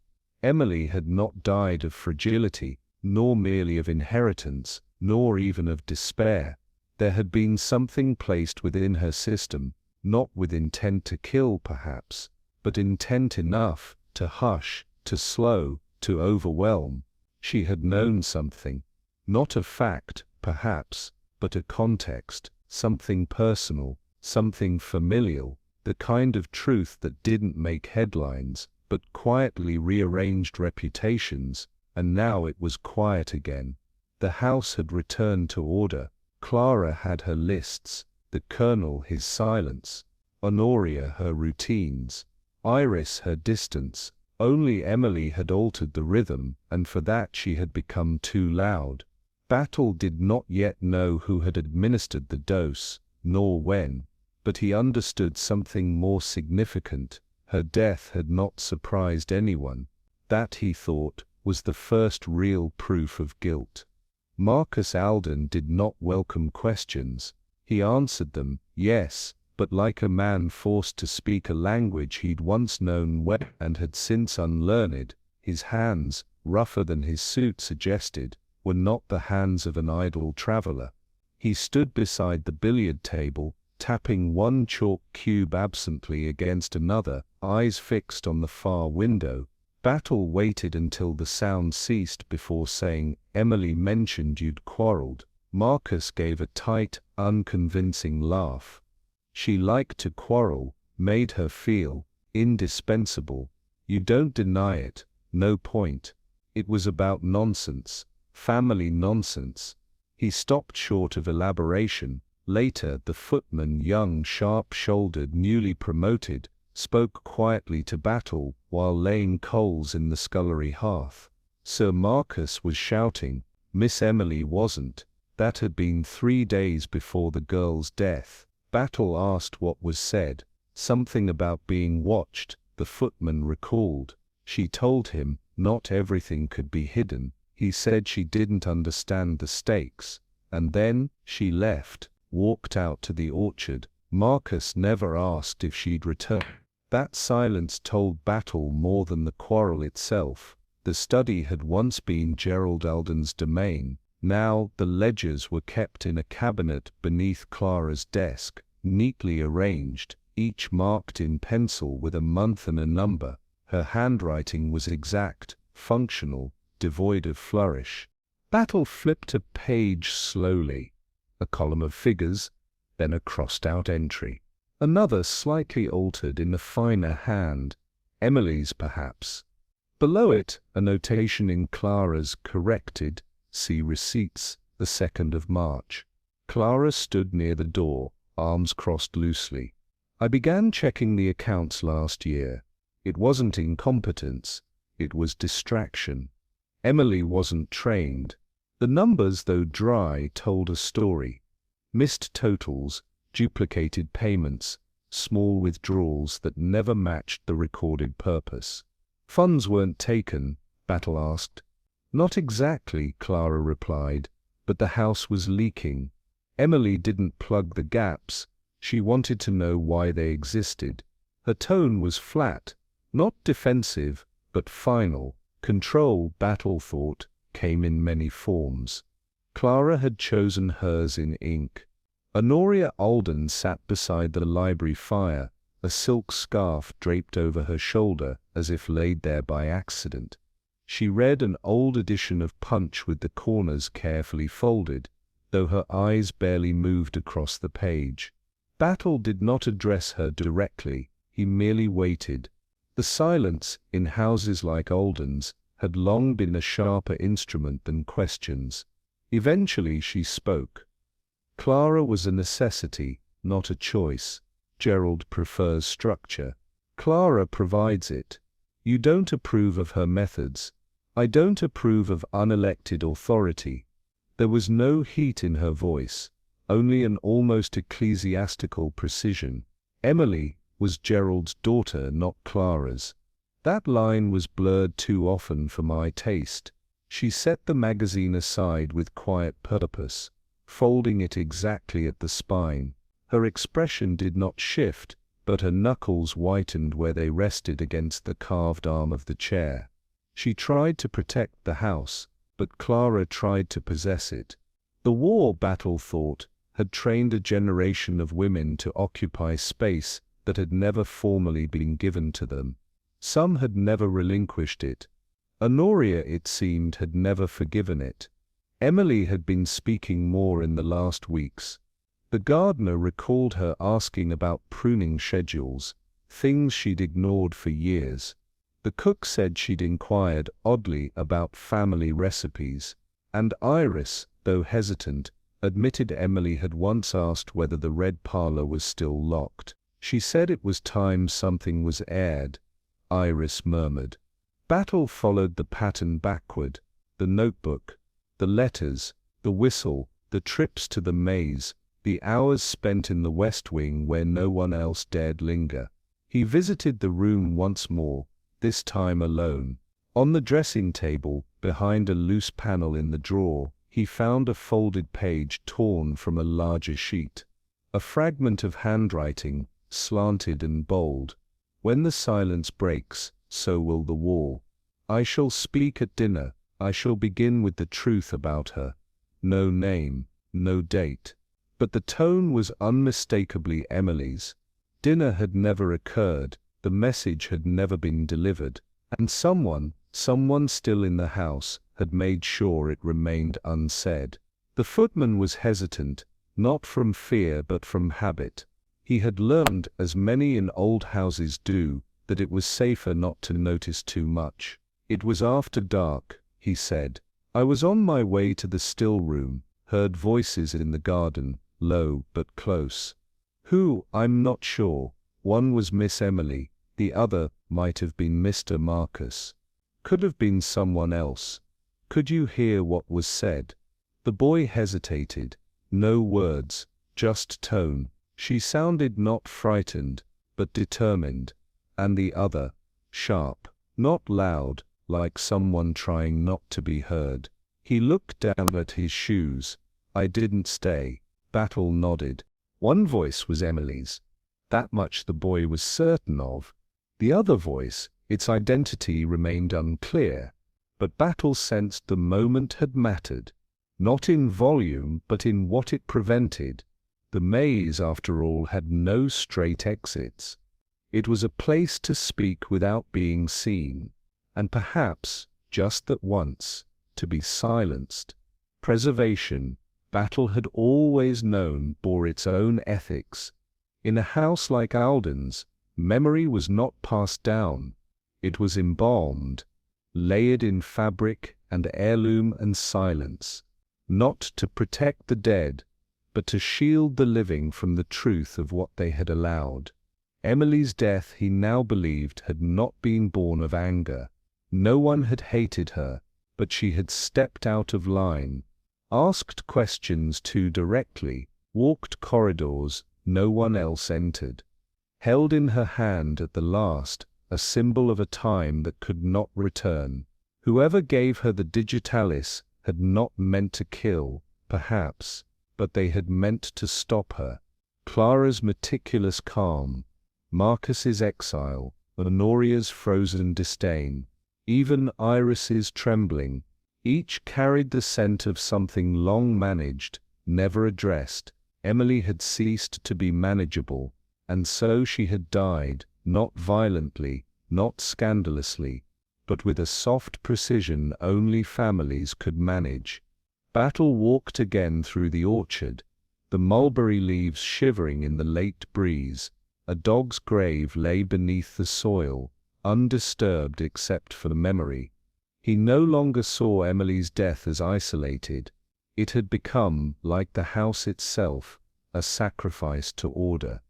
Emily had not died of fragility, nor merely of inheritance, nor even of despair. There had been something placed within her system, not with intent to kill perhaps, but intent enough to hush, to slow, to overwhelm. She had known something. Not a fact, perhaps, but a context, something personal, something familial, the kind of truth that didn't make headlines, but quietly rearranged reputations, and now it was quiet again. The house had returned to order. Clara had her lists, the Colonel his silence, Honoria her routines, Iris her distance. Only Emily had altered the rhythm, and for that she had become too loud. Battle did not yet know who had administered the dose, nor when, but he understood something more significant. Her death had not surprised anyone. That, he thought, was the first real proof of guilt. Marcus Alden did not welcome questions. He answered them, yes, but like a man forced to speak a language he'd once known well and had since unlearned. His hands, rougher than his suit suggested, were not the hands of an idle traveler. He stood beside the billiard table, tapping one chalk cube absently against another, eyes fixed on the far window. Battle waited until the sound ceased before saying, "Emily mentioned you'd quarreled." Marcus gave a tight, unconvincing laugh. She liked to quarrel, made her feel indispensable. You don't deny it, no point. It was about nonsense, family nonsense. He stopped short of elaboration. Later, the footman, young, sharp-shouldered, newly promoted, spoke quietly to Battle while laying coals in the scullery hearth. Sir Marcus was shouting. Miss Emily wasn't. That had been 3 days before the girl's death. Battle asked what was said. Something about being watched, the footman recalled. She told him not everything could be hidden. He said she didn't understand the stakes. And then she left, walked out to the orchard. Marcus never asked if she'd return. That silence told Battle more than the quarrel itself. The study had once been Gerald Alden's domain. Now the ledgers were kept in a cabinet beneath Clara's desk, neatly arranged, each marked in pencil with a month and a number. Her handwriting was exact, functional, devoid of flourish. Battle flipped a page slowly. A column of figures, then a crossed-out entry. Another slightly altered in a finer hand, Emily's perhaps. Below it, a notation in Clara's corrected, see receipts, the 2nd of March. Clara stood near the door, arms crossed loosely. I began checking the accounts last year. It wasn't incompetence, it was distraction. Emily wasn't trained. The numbers, though dry, told a story. Missed totals, duplicated payments, small withdrawals that never matched the recorded purpose. Funds weren't taken, Battle asked. Not exactly, Clara replied, but the house was leaking. Emily didn't plug the gaps. She wanted to know why they existed. Her tone was flat, not defensive, but final. Control, Battle thought, came in many forms. Clara had chosen hers in ink. Honoria Alden sat beside the library fire, a silk scarf draped over her shoulder as if laid there by accident. She read an old edition of Punch with the corners carefully folded, though her eyes barely moved across the page. Battle did not address her directly, he merely waited. The silence, in houses like Alden's, had long been a sharper instrument than questions. Eventually she spoke. Clara was a necessity, not a choice. Gerald prefers structure. Clara provides it. You don't approve of her methods. I don't approve of unelected authority. There was no heat in her voice, only an almost ecclesiastical precision. Emily was Gerald's daughter, not Clara's. That line was blurred too often for my taste. She set the magazine aside with quiet purpose, folding it exactly at the spine. Her expression did not shift, but her knuckles whitened where they rested against the carved arm of the chair. She tried to protect the house, but Clara tried to possess it. The war, Battle thought, had trained a generation of women to occupy space that had never formally been given to them. Some had never relinquished it. Honoria, it seemed, had never forgiven it. Emily had been speaking more in the last weeks. The gardener recalled her asking about pruning schedules, things she'd ignored for years. The cook said she'd inquired oddly about family recipes, and Iris, though hesitant, admitted Emily had once asked whether the red parlor was still locked. She said it was time something was aired, Iris murmured. Battle followed the pattern backward, the notebook, the letters, the whistle, the trips to the maze, the hours spent in the West Wing where no one else dared linger. He visited the room once more, this time alone. On the dressing table, behind a loose panel in the drawer, he found a folded page torn from a larger sheet. A fragment of handwriting, slanted and bold. When the silence breaks, so will the war. I shall speak at dinner. I shall begin with the truth about her. No name, no date. But the tone was unmistakably Emily's. Dinner had never occurred, the message had never been delivered, and someone still in the house, had made sure it remained unsaid. The footman was hesitant, not from fear but from habit. He had learned, as many in old houses do, that it was safer not to notice too much. It was after dark, he said. I was on my way to the still room, heard voices in the garden, low but close. Who, I'm not sure. One was Miss Emily, the other might have been Mr. Marcus. Could have been someone else. Could you hear what was said? The boy hesitated. No words, just tone. She sounded not frightened, but determined. And the other, sharp, not loud, like someone trying not to be heard. He looked down at his shoes. I didn't stay. Battle nodded. One voice was Emily's. That much the boy was certain of. The other voice, its identity remained unclear, but Battle sensed the moment had mattered. Not in volume, but in what it prevented. The maze, after all, had no straight exits. It was a place to speak without being seen, and perhaps, just that once, to be silenced. Preservation, Battle had always known, bore its own ethics. In a house like Alden's, memory was not passed down. It was embalmed, layered in fabric and heirloom and silence, not to protect the dead, but to shield the living from the truth of what they had allowed. Emily's death, he now believed, had not been born of anger. No one had hated her, but she had stepped out of line, asked questions too directly, walked corridors no one else entered, held in her hand at the last a symbol of a time that could not return. Whoever gave her the digitalis had not meant to kill, perhaps, but they had meant to stop her. Clara's meticulous calm, Marcus's exile, Honoria's frozen disdain, even Iris's trembling, each carried the scent of something long managed, never addressed. Emily had ceased to be manageable, and so she had died, not violently, not scandalously, but with a soft precision only families could manage. Battle walked again through the orchard, the mulberry leaves shivering in the late breeze. A dog's grave lay beneath the soil, undisturbed except for the memory. He no longer saw Emily's death as isolated. It had become, like the house itself, a sacrifice to order.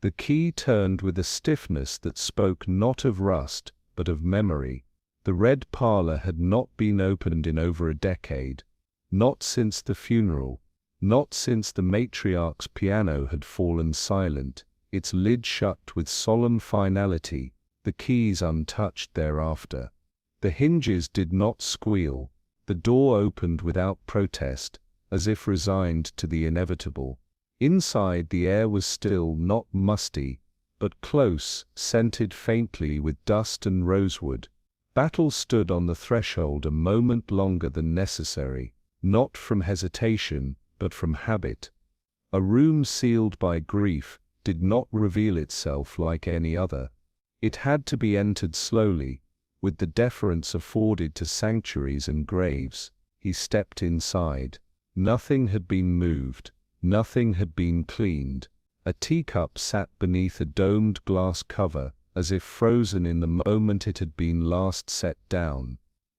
The key turned with a stiffness that spoke not of rust, but of memory. The red parlor had not been opened in over a decade. Not since the funeral. Not since the matriarch's piano had fallen silent, its lid shut with solemn finality. the keys untouched thereafter. The hinges did not squeal. The door opened without protest, as if resigned to the inevitable. Inside the air was still, not musty, but close, scented faintly with dust and rosewood. Battle stood on the threshold a moment longer than necessary, not from hesitation, but from habit. A room sealed by grief did not reveal itself like any other. It had to be entered slowly, with the deference afforded to sanctuaries and graves. He stepped inside. Nothing had been moved. Nothing had been cleaned. A teacup sat beneath a domed glass cover, as if frozen in the moment it had been last set down.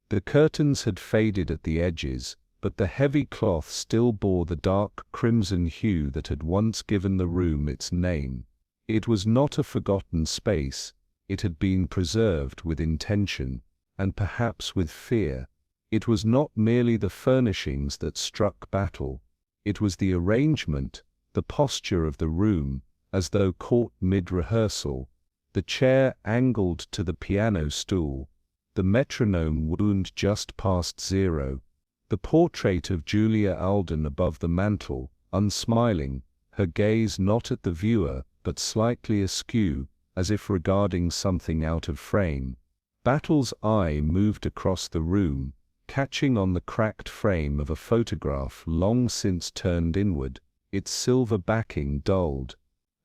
The curtains had faded at the edges, but the heavy cloth still bore the dark crimson hue that had once given the room its name. It was not a forgotten space. It had been preserved with intention, and perhaps with fear. It was not merely the furnishings that struck Battle. It was the arrangement, the posture of the room, as though caught mid-rehearsal. The chair angled to the piano stool, the metronome wound just past zero, the portrait of Julia Alden above the mantel, unsmiling, her gaze not at the viewer, but slightly askew, as if regarding something out of frame. Battle's eye moved across the room, catching on the cracked frame of a photograph long since turned inward, its silver backing dulled.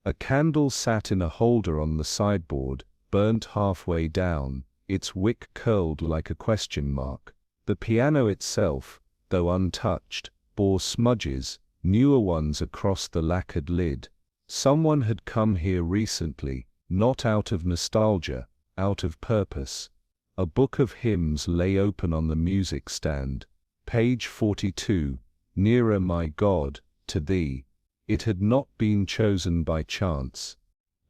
A candle sat in a holder on the sideboard, burnt halfway down, its wick curled like a question mark. The piano itself, though untouched, bore smudges, newer ones across the lacquered lid. Someone had come here recently, not out of nostalgia, out of purpose. A book of hymns lay open on the music stand. Page 42, Nearer my God, to Thee. It had not been chosen by chance.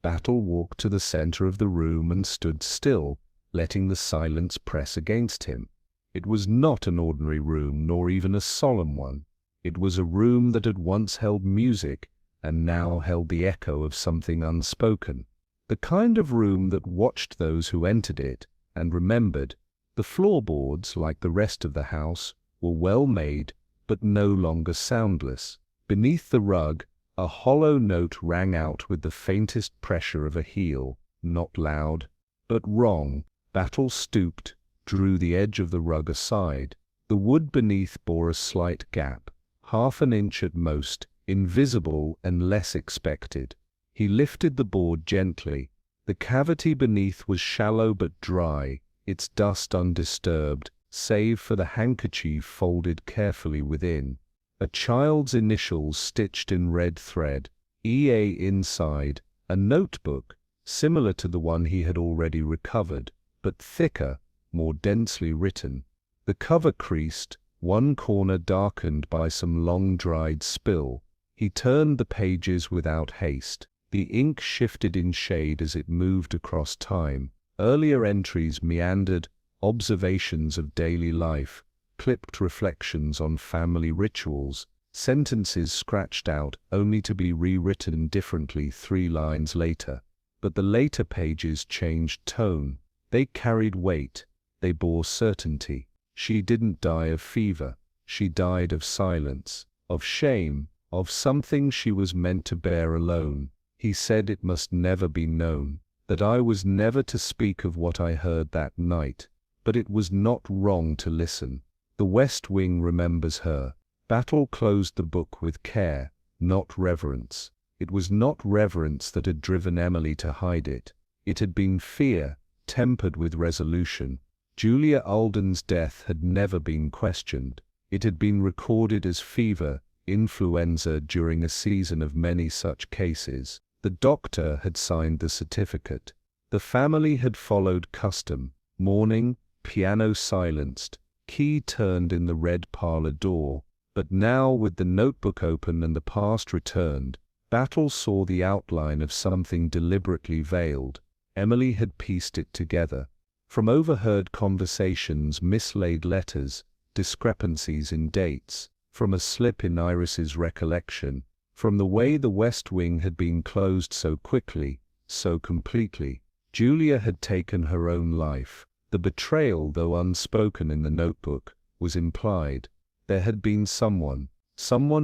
Battle walked to the center of the room and stood still, letting the silence press against him. It was not an ordinary room, nor even a solemn one. It was a room that had once held music, and now held the echo of something unspoken. The kind of room that watched those who entered it, and remembered. The floorboards, like the rest of the house, were well made, but no longer soundless. Beneath the rug, a hollow note rang out with the faintest pressure of a heel, not loud, but wrong. Battle stooped, drew the edge of the rug aside. The wood beneath bore a slight gap, half an inch at most, invisible and less expected. He lifted the board gently. The cavity beneath was shallow but dry, its dust undisturbed, save for the handkerchief folded carefully within. A child's initials stitched in red thread, EA inside, a notebook, similar to the one he had already recovered, but thicker, more densely written. The cover creased, one corner darkened by some long-dried spill. He turned the pages without haste. The ink shifted in shade as it moved across time. Earlier entries meandered, observations of daily life, clipped reflections on family rituals, sentences scratched out only to be rewritten differently 3 lines later. But the later pages changed tone. They carried weight. They bore certainty. She didn't die of fever. She died of silence, of shame, of something she was meant to bear alone. He said it must never be known, that I was never to speak of what I heard that night, but it was not wrong to listen. The West Wing remembers her. Battle closed the book with care, not reverence. It was not reverence that had driven Emily to hide it. It had been fear, tempered with resolution. Julia Alden's death had never been questioned. It had been recorded as fever, influenza during a season of many such cases. The doctor had signed the certificate. The family had followed custom. Mourning, piano silenced, key turned in the red parlor door. But now, with the notebook open and the past returned, Battle saw the outline of something deliberately veiled. Emily had pieced it together. From overheard conversations, mislaid letters, discrepancies in dates, from a slip in Iris's recollection, from the way the West Wing had been closed so quickly, so completely. Julia had taken her own life. The betrayal, though unspoken in the notebook, was implied. There had been someone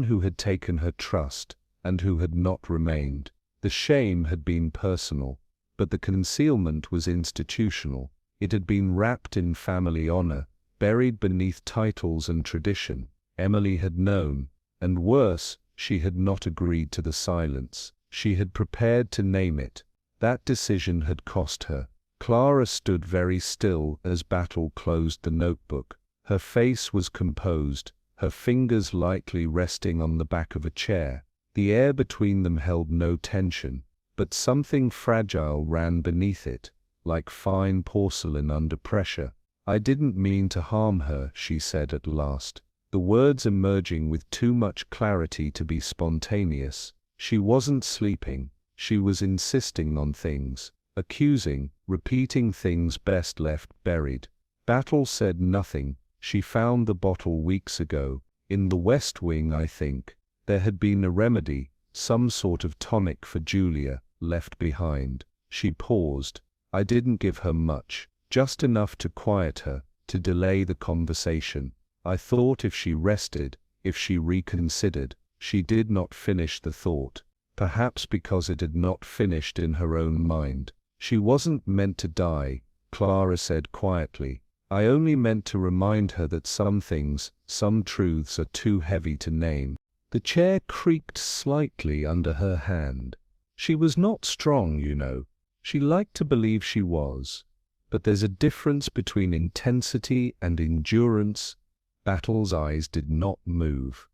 who had taken her trust, and who had not remained. The shame had been personal, but the concealment was institutional. It had been wrapped in family honor, buried beneath titles and tradition. Emily had known, and worse, she had not agreed to the silence. She had prepared to name it. That decision had cost her. Clara stood very still as Battle closed the notebook. Her face was composed, her fingers lightly resting on the back of a chair. The air between them held no tension, but something fragile ran beneath it, like fine porcelain under pressure. "I didn't mean to harm her," she said at last, the words emerging with too much clarity to be spontaneous. She wasn't sleeping, she was insisting on things, accusing, repeating things best left buried. Battle said nothing. "She found the bottle weeks ago, in the West Wing, I think. There had been a remedy, some sort of tonic for Julia, left behind." She paused. "I didn't give her much, just enough to quiet her, to delay the conversation. I thought if she rested, if she reconsidered." She did not finish the thought, perhaps because it had not finished in her own mind. "She wasn't meant to die," Clara said quietly. "I only meant to remind her that some things, some truths are too heavy to name." The chair creaked slightly under her hand. "She was not strong, you know. She liked to believe she was. But there's a difference between intensity and endurance." Battle's eyes did not move.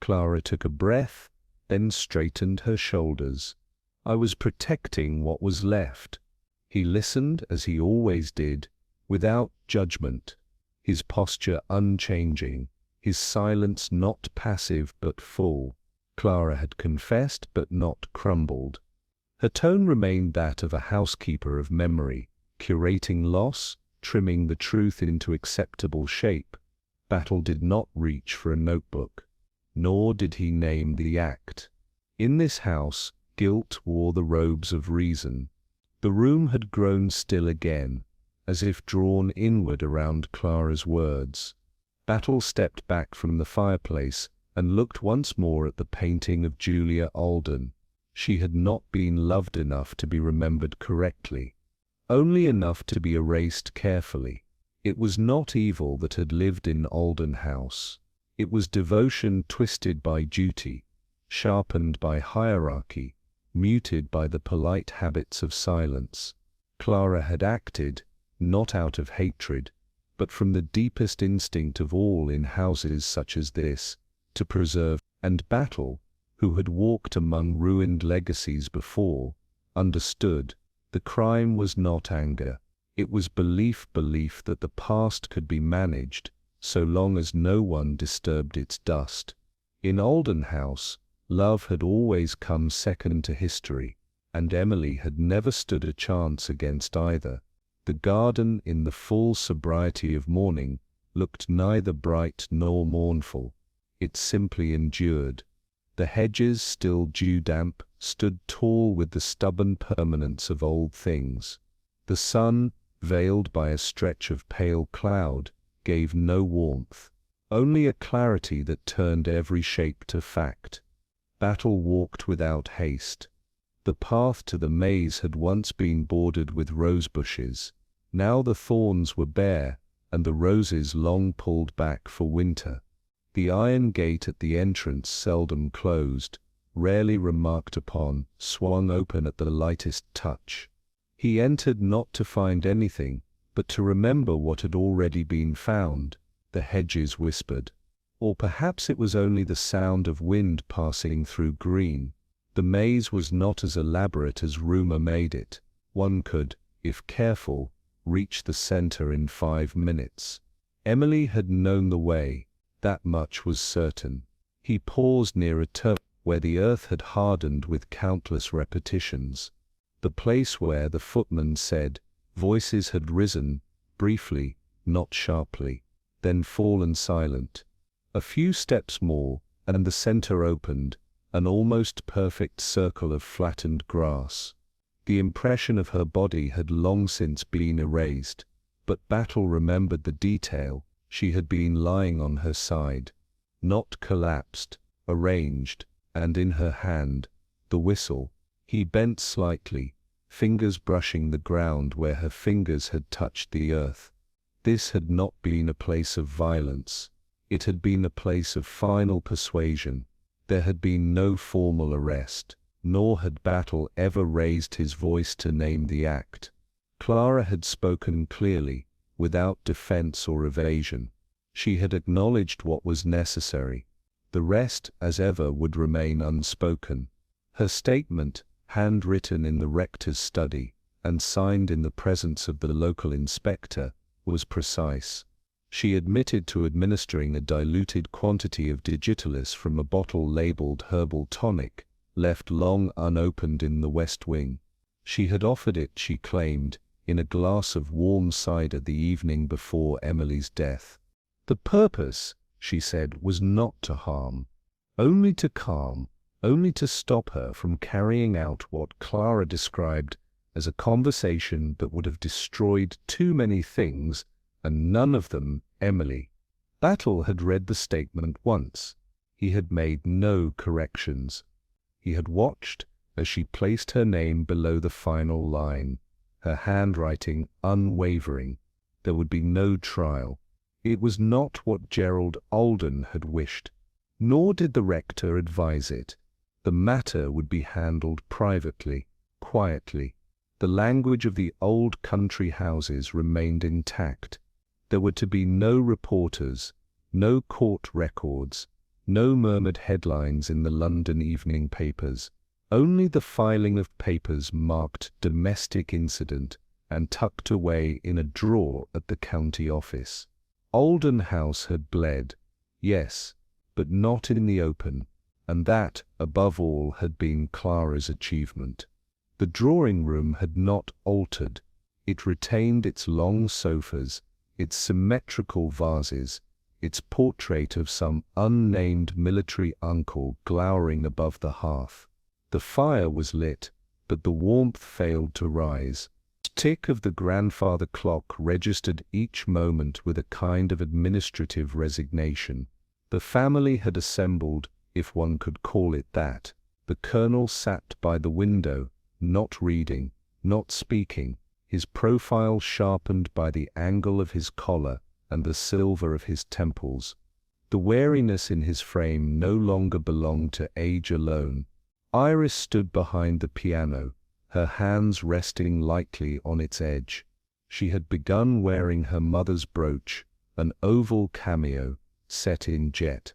Clara took a breath, then straightened her shoulders. "I was protecting what was left." He listened as he always did, without judgment, his posture unchanging, his silence not passive but full. Clara had confessed but not crumbled. Her tone remained that of a housekeeper of memory, curating loss, trimming the truth into acceptable shape. Battle did not reach for a notebook, nor did he name the act. In this house, guilt wore the robes of reason. The room had grown still again, as if drawn inward around Clara's words. Battle stepped back from the fireplace and looked once more at the painting of Julia Alden. She had not been loved enough to be remembered correctly, only enough to be erased carefully. It was not evil that had lived in Alden House. It was devotion twisted by duty, sharpened by hierarchy, muted by the polite habits of silence. Clara had acted, not out of hatred, but from the deepest instinct of all in houses such as this, to preserve. And Battle, who had walked among ruined legacies before, understood. The crime was not anger. It was belief that the past could be managed, so long as no one disturbed its dust. In Alden House, love had always come second to history, and Emily had never stood a chance against either. The garden, in the full sobriety of morning, looked neither bright nor mournful. It simply endured. The hedges, still dew-damp, stood tall with the stubborn permanence of old things. The sun, veiled by a stretch of pale cloud, gave no warmth, only a clarity that turned every shape to fact. Battle walked without haste. The path to the maze had once been bordered with rose bushes. Now the thorns were bare, and the roses long pulled back for winter. The iron gate at the entrance, seldom closed, rarely remarked upon, swung open at the lightest touch. He entered not to find anything, but to remember what had already been found. The hedges whispered. Or perhaps it was only the sound of wind passing through green. The maze was not as elaborate as rumor made it. One could, if careful, reach the center in 5 minutes. Emily had known the way, that much was certain. He paused near a turn where the earth had hardened with countless repetitions. The place where, the footman said, voices had risen, briefly, not sharply, then fallen silent. A few steps more, and the center opened, an almost perfect circle of flattened grass. The impression of her body had long since been erased, but Battle remembered the detail. She had been lying on her side, not collapsed, arranged, and in her hand, the whistle. He bent slightly, fingers brushing the ground where her fingers had touched the earth. This had not been a place of violence. It had been a place of final persuasion. There had been no formal arrest, nor had Battle ever raised his voice to name the act. Clara had spoken clearly, without defense or evasion. She had acknowledged what was necessary. The rest, as ever, would remain unspoken. Her statement, handwritten in the rector's study, and signed in the presence of the local inspector, was precise. She admitted to administering a diluted quantity of digitalis from a bottle labeled herbal tonic, left long unopened in the west wing. She had offered it, she claimed, in a glass of warm cider the evening before Emily's death. The purpose, she said, was not to harm, only to calm, only to stop her from carrying out what Clara described as a conversation that would have destroyed too many things, and none of them Emily. Battle had read the statement once. He had made no corrections. He had watched as she placed her name below the final line, her handwriting unwavering. There would be no trial. It was not what Gerald Alden had wished, nor did the rector advise it. The matter would be handled privately, quietly. The language of the old country houses remained intact. There were to be no reporters, no court records, no murmured headlines in the London evening papers, only the filing of papers marked domestic incident and tucked away in a drawer at the county office. Alden House had bled, yes, but not in the open, and that, above all, had been Clara's achievement. The drawing-room had not altered. It retained its long sofas, its symmetrical vases, its portrait of some unnamed military uncle glowering above the hearth. The fire was lit, but the warmth failed to rise. The tick of the grandfather clock registered each moment with a kind of administrative resignation. The family had assembled, if one could call it that. The colonel sat by the window, not reading, not speaking, his profile sharpened by the angle of his collar and the silver of his temples. The wariness in his frame no longer belonged to age alone. Iris stood behind the piano, her hands resting lightly on its edge. She had begun wearing her mother's brooch, an oval cameo, set in jet.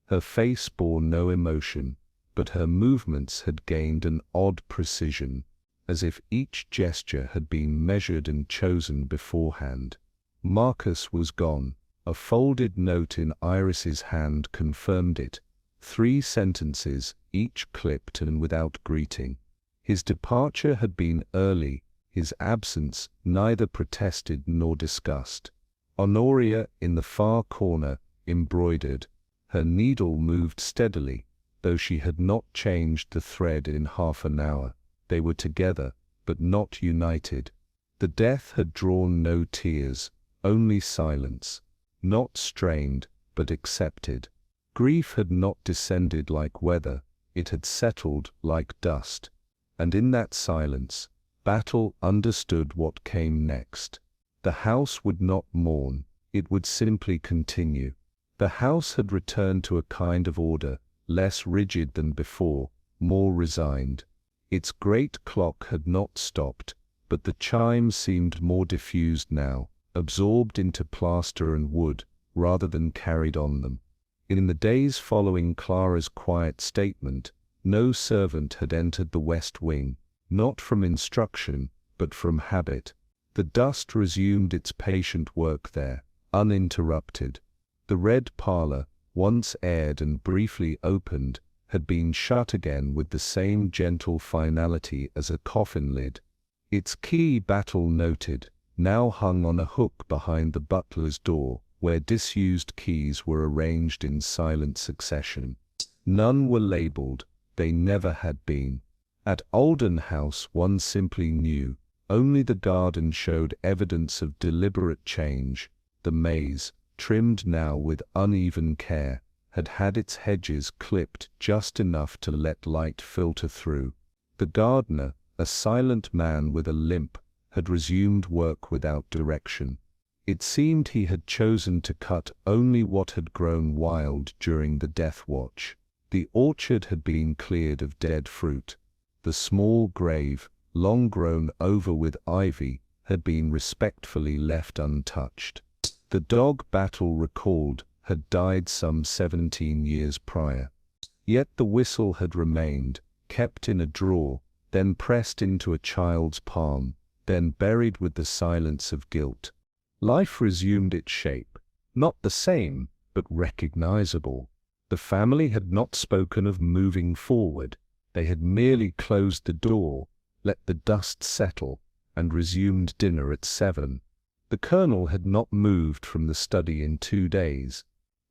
Her face bore no emotion, but her movements had gained an odd precision, as if each gesture had been measured and chosen beforehand. Marcus was gone. A folded note in Iris's hand confirmed it. 3 sentences, each clipped and without greeting. His departure had been early, his absence neither protested nor discussed. Honoria, in the far corner, embroidered. Her needle moved steadily, though she had not changed the thread in half an hour. They were together, but not united. The death had drawn no tears, only silence, not strained, but accepted. Grief had not descended like weather, it had settled like dust. And in that silence, Battle understood what came next. The house would not mourn, it would simply continue. The house had returned to a kind of order, less rigid than before, more resigned. Its great clock had not stopped, but the chimes seemed more diffused now, absorbed into plaster and wood, rather than carried on them. In the days following Clara's quiet statement, no servant had entered the west wing, not from instruction, but from habit. The dust resumed its patient work there, uninterrupted. The red parlour, once aired and briefly opened, had been shut again with the same gentle finality as a coffin lid. Its key, Battle noted, now hung on a hook behind the butler's door, where disused keys were arranged in silent succession. None were labelled, they never had been. At Alden House one simply knew. Only the garden showed evidence of deliberate change. The maze, trimmed now with uneven care, had had its hedges clipped just enough to let light filter through. The gardener, a silent man with a limp, had resumed work without direction. It seemed he had chosen to cut only what had grown wild during the death watch. The orchard had been cleared of dead fruit. The small grave, long grown over with ivy, had been respectfully left untouched. The dog Battle recalled had died some 17 years prior. Yet the whistle had remained, kept in a drawer, then pressed into a child's palm, then buried with the silence of guilt. Life resumed its shape, not the same, but recognizable. The family had not spoken of moving forward. They had merely closed the door, let the dust settle, and resumed dinner at 7. The colonel had not moved from the study in 2 days.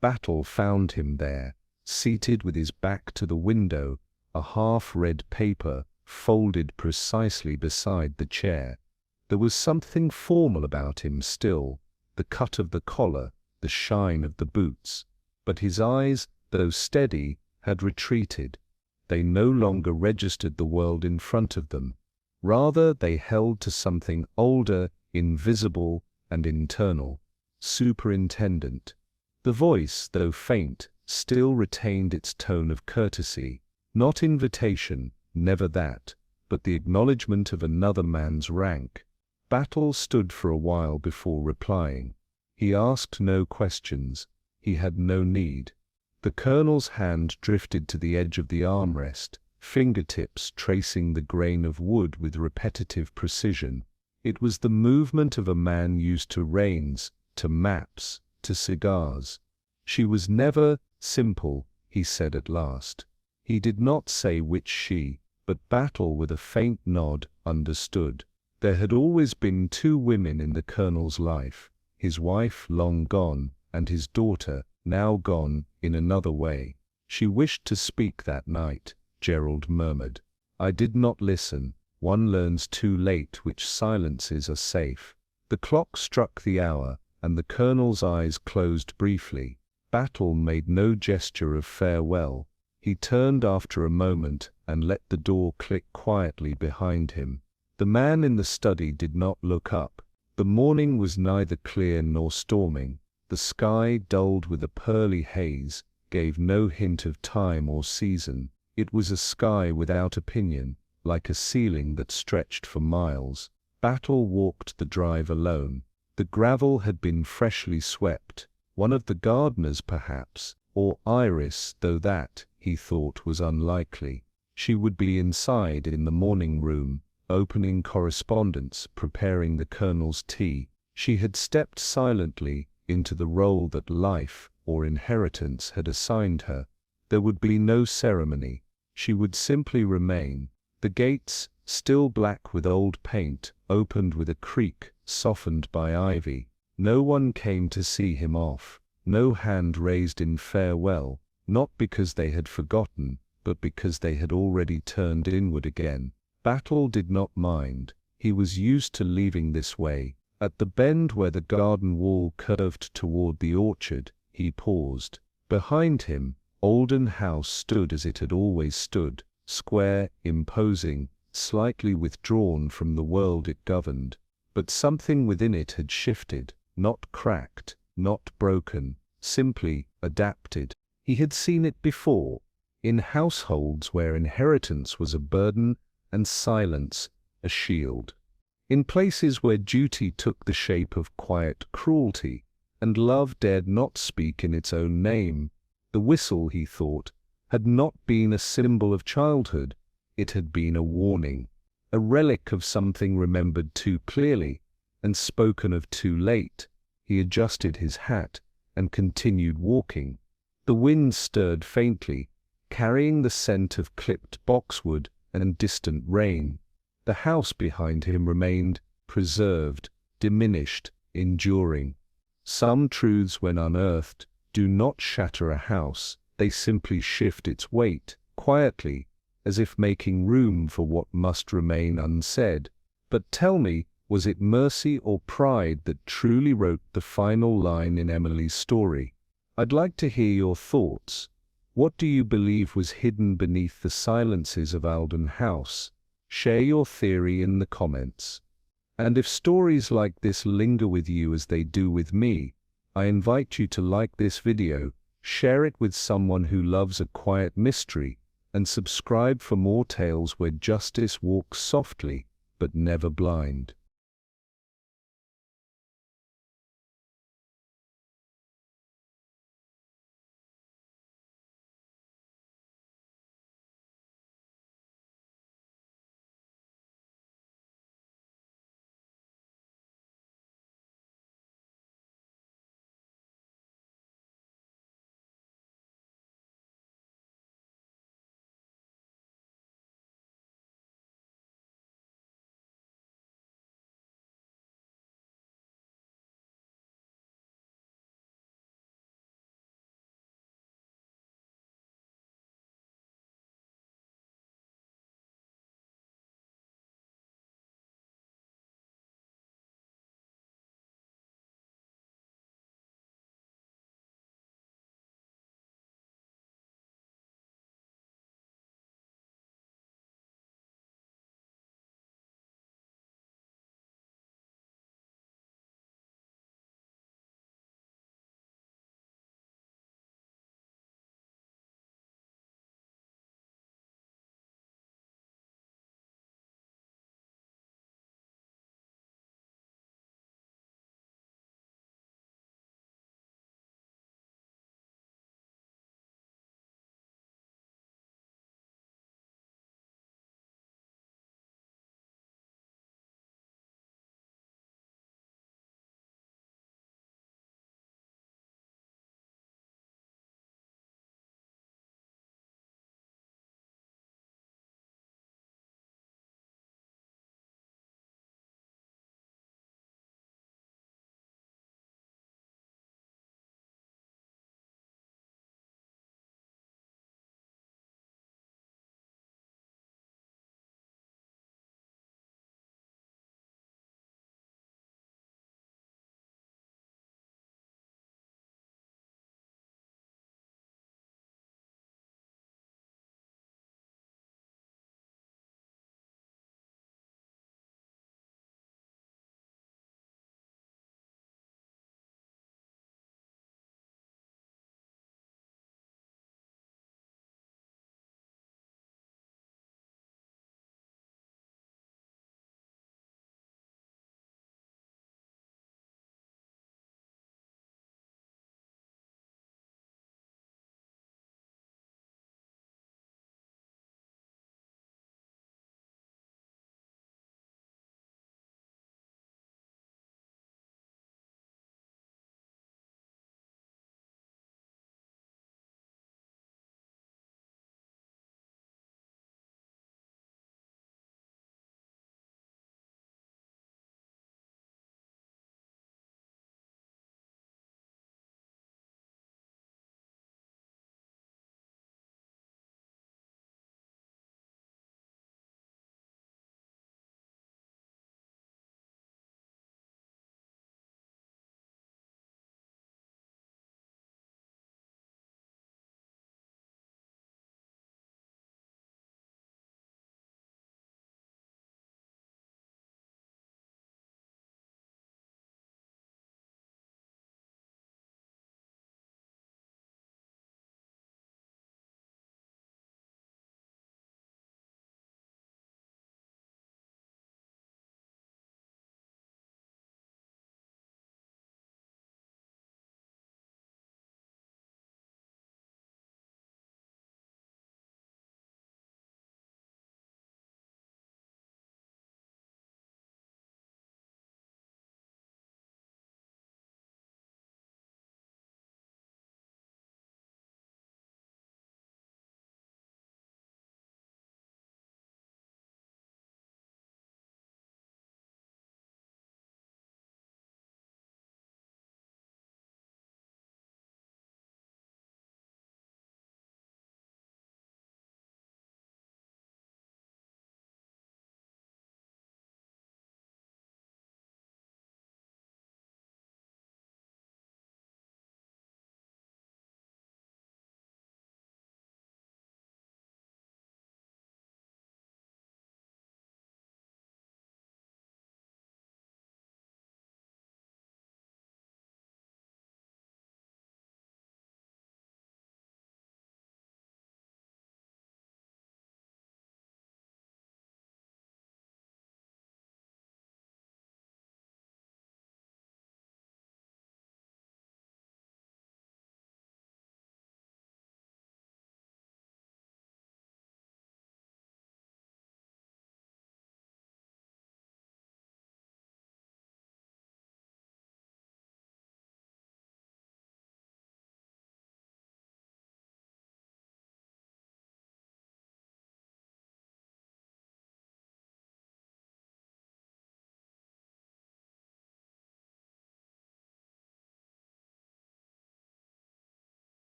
Battle found him there, seated with his back to the window, a half-read paper folded precisely beside the chair. There was something formal about him still, the cut of the collar, the shine of the boots. But his eyes, though steady, had retreated. They no longer registered the world in front of them. Rather, they held to something older, invisible, and internal. Superintendent. The voice, though faint, still retained its tone of courtesy. Not invitation, never that, but the acknowledgment of another man's rank. Battle stood for a while before replying. He asked no questions. He had no need. The colonel's hand drifted to the edge of the armrest, fingertips tracing the grain of wood with repetitive precision. It was the movement of a man used to reins, to maps, to cigars. She was never simple, he said at last. He did not say which she, but Battle with a faint nod understood. There had always been 2 women in the colonel's life, his wife long gone, and his daughter, now gone, in another way. She wished to speak that night, Gerald murmured. I did not listen. One learns too late which silences are safe. The clock struck the hour, and the colonel's eyes closed briefly. Battle made no gesture of farewell. He turned after a moment and let the door click quietly behind him. The man in the study did not look up. The morning was neither clear nor storming. The sky, dulled with a pearly haze, gave no hint of time or season. It was a sky without opinion, like a ceiling that stretched for miles. Battle walked the drive alone. The gravel had been freshly swept. One of the gardeners perhaps, or Iris, though that, he thought, was unlikely. She would be inside in the morning room, opening correspondence, preparing the colonel's tea. She had stepped silently into the role that life, or inheritance, had assigned her. There would be no ceremony. She would simply remain. The gates, still black with old paint, opened with a creak, softened by ivy. No one came to see him off. No hand raised in farewell, not because they had forgotten, but because they had already turned inward again. Battle did not mind. He was used to leaving this way. At the bend where the garden wall curved toward the orchard, he paused. Behind him, Alden House stood as it had always stood, square, imposing, slightly withdrawn from the world it governed. But something within it had shifted, not cracked, not broken, simply adapted. He had seen it before, in households where inheritance was a burden and silence a shield. In places where duty took the shape of quiet cruelty, and love dared not speak in its own name. The whistle, he thought, had not been a symbol of childhood. It had been a warning, a relic of something remembered too clearly and spoken of too late. He adjusted his hat and continued walking. The wind stirred faintly, carrying the scent of clipped boxwood and distant rain. The house behind him remained, preserved, diminished, enduring. Some truths, when unearthed, do not shatter a house, they simply shift its weight, quietly, as if making room for what must remain unsaid. But tell me, was it mercy or pride that truly wrote the final line in Emily's story? I'd like to hear your thoughts. What do you believe was hidden beneath the silences of Alden House? Share your theory in the comments. And if stories like this linger with you as they do with me, I invite you to like this video, share it with someone who loves a quiet mystery, and subscribe for more tales where justice walks softly, but never blind.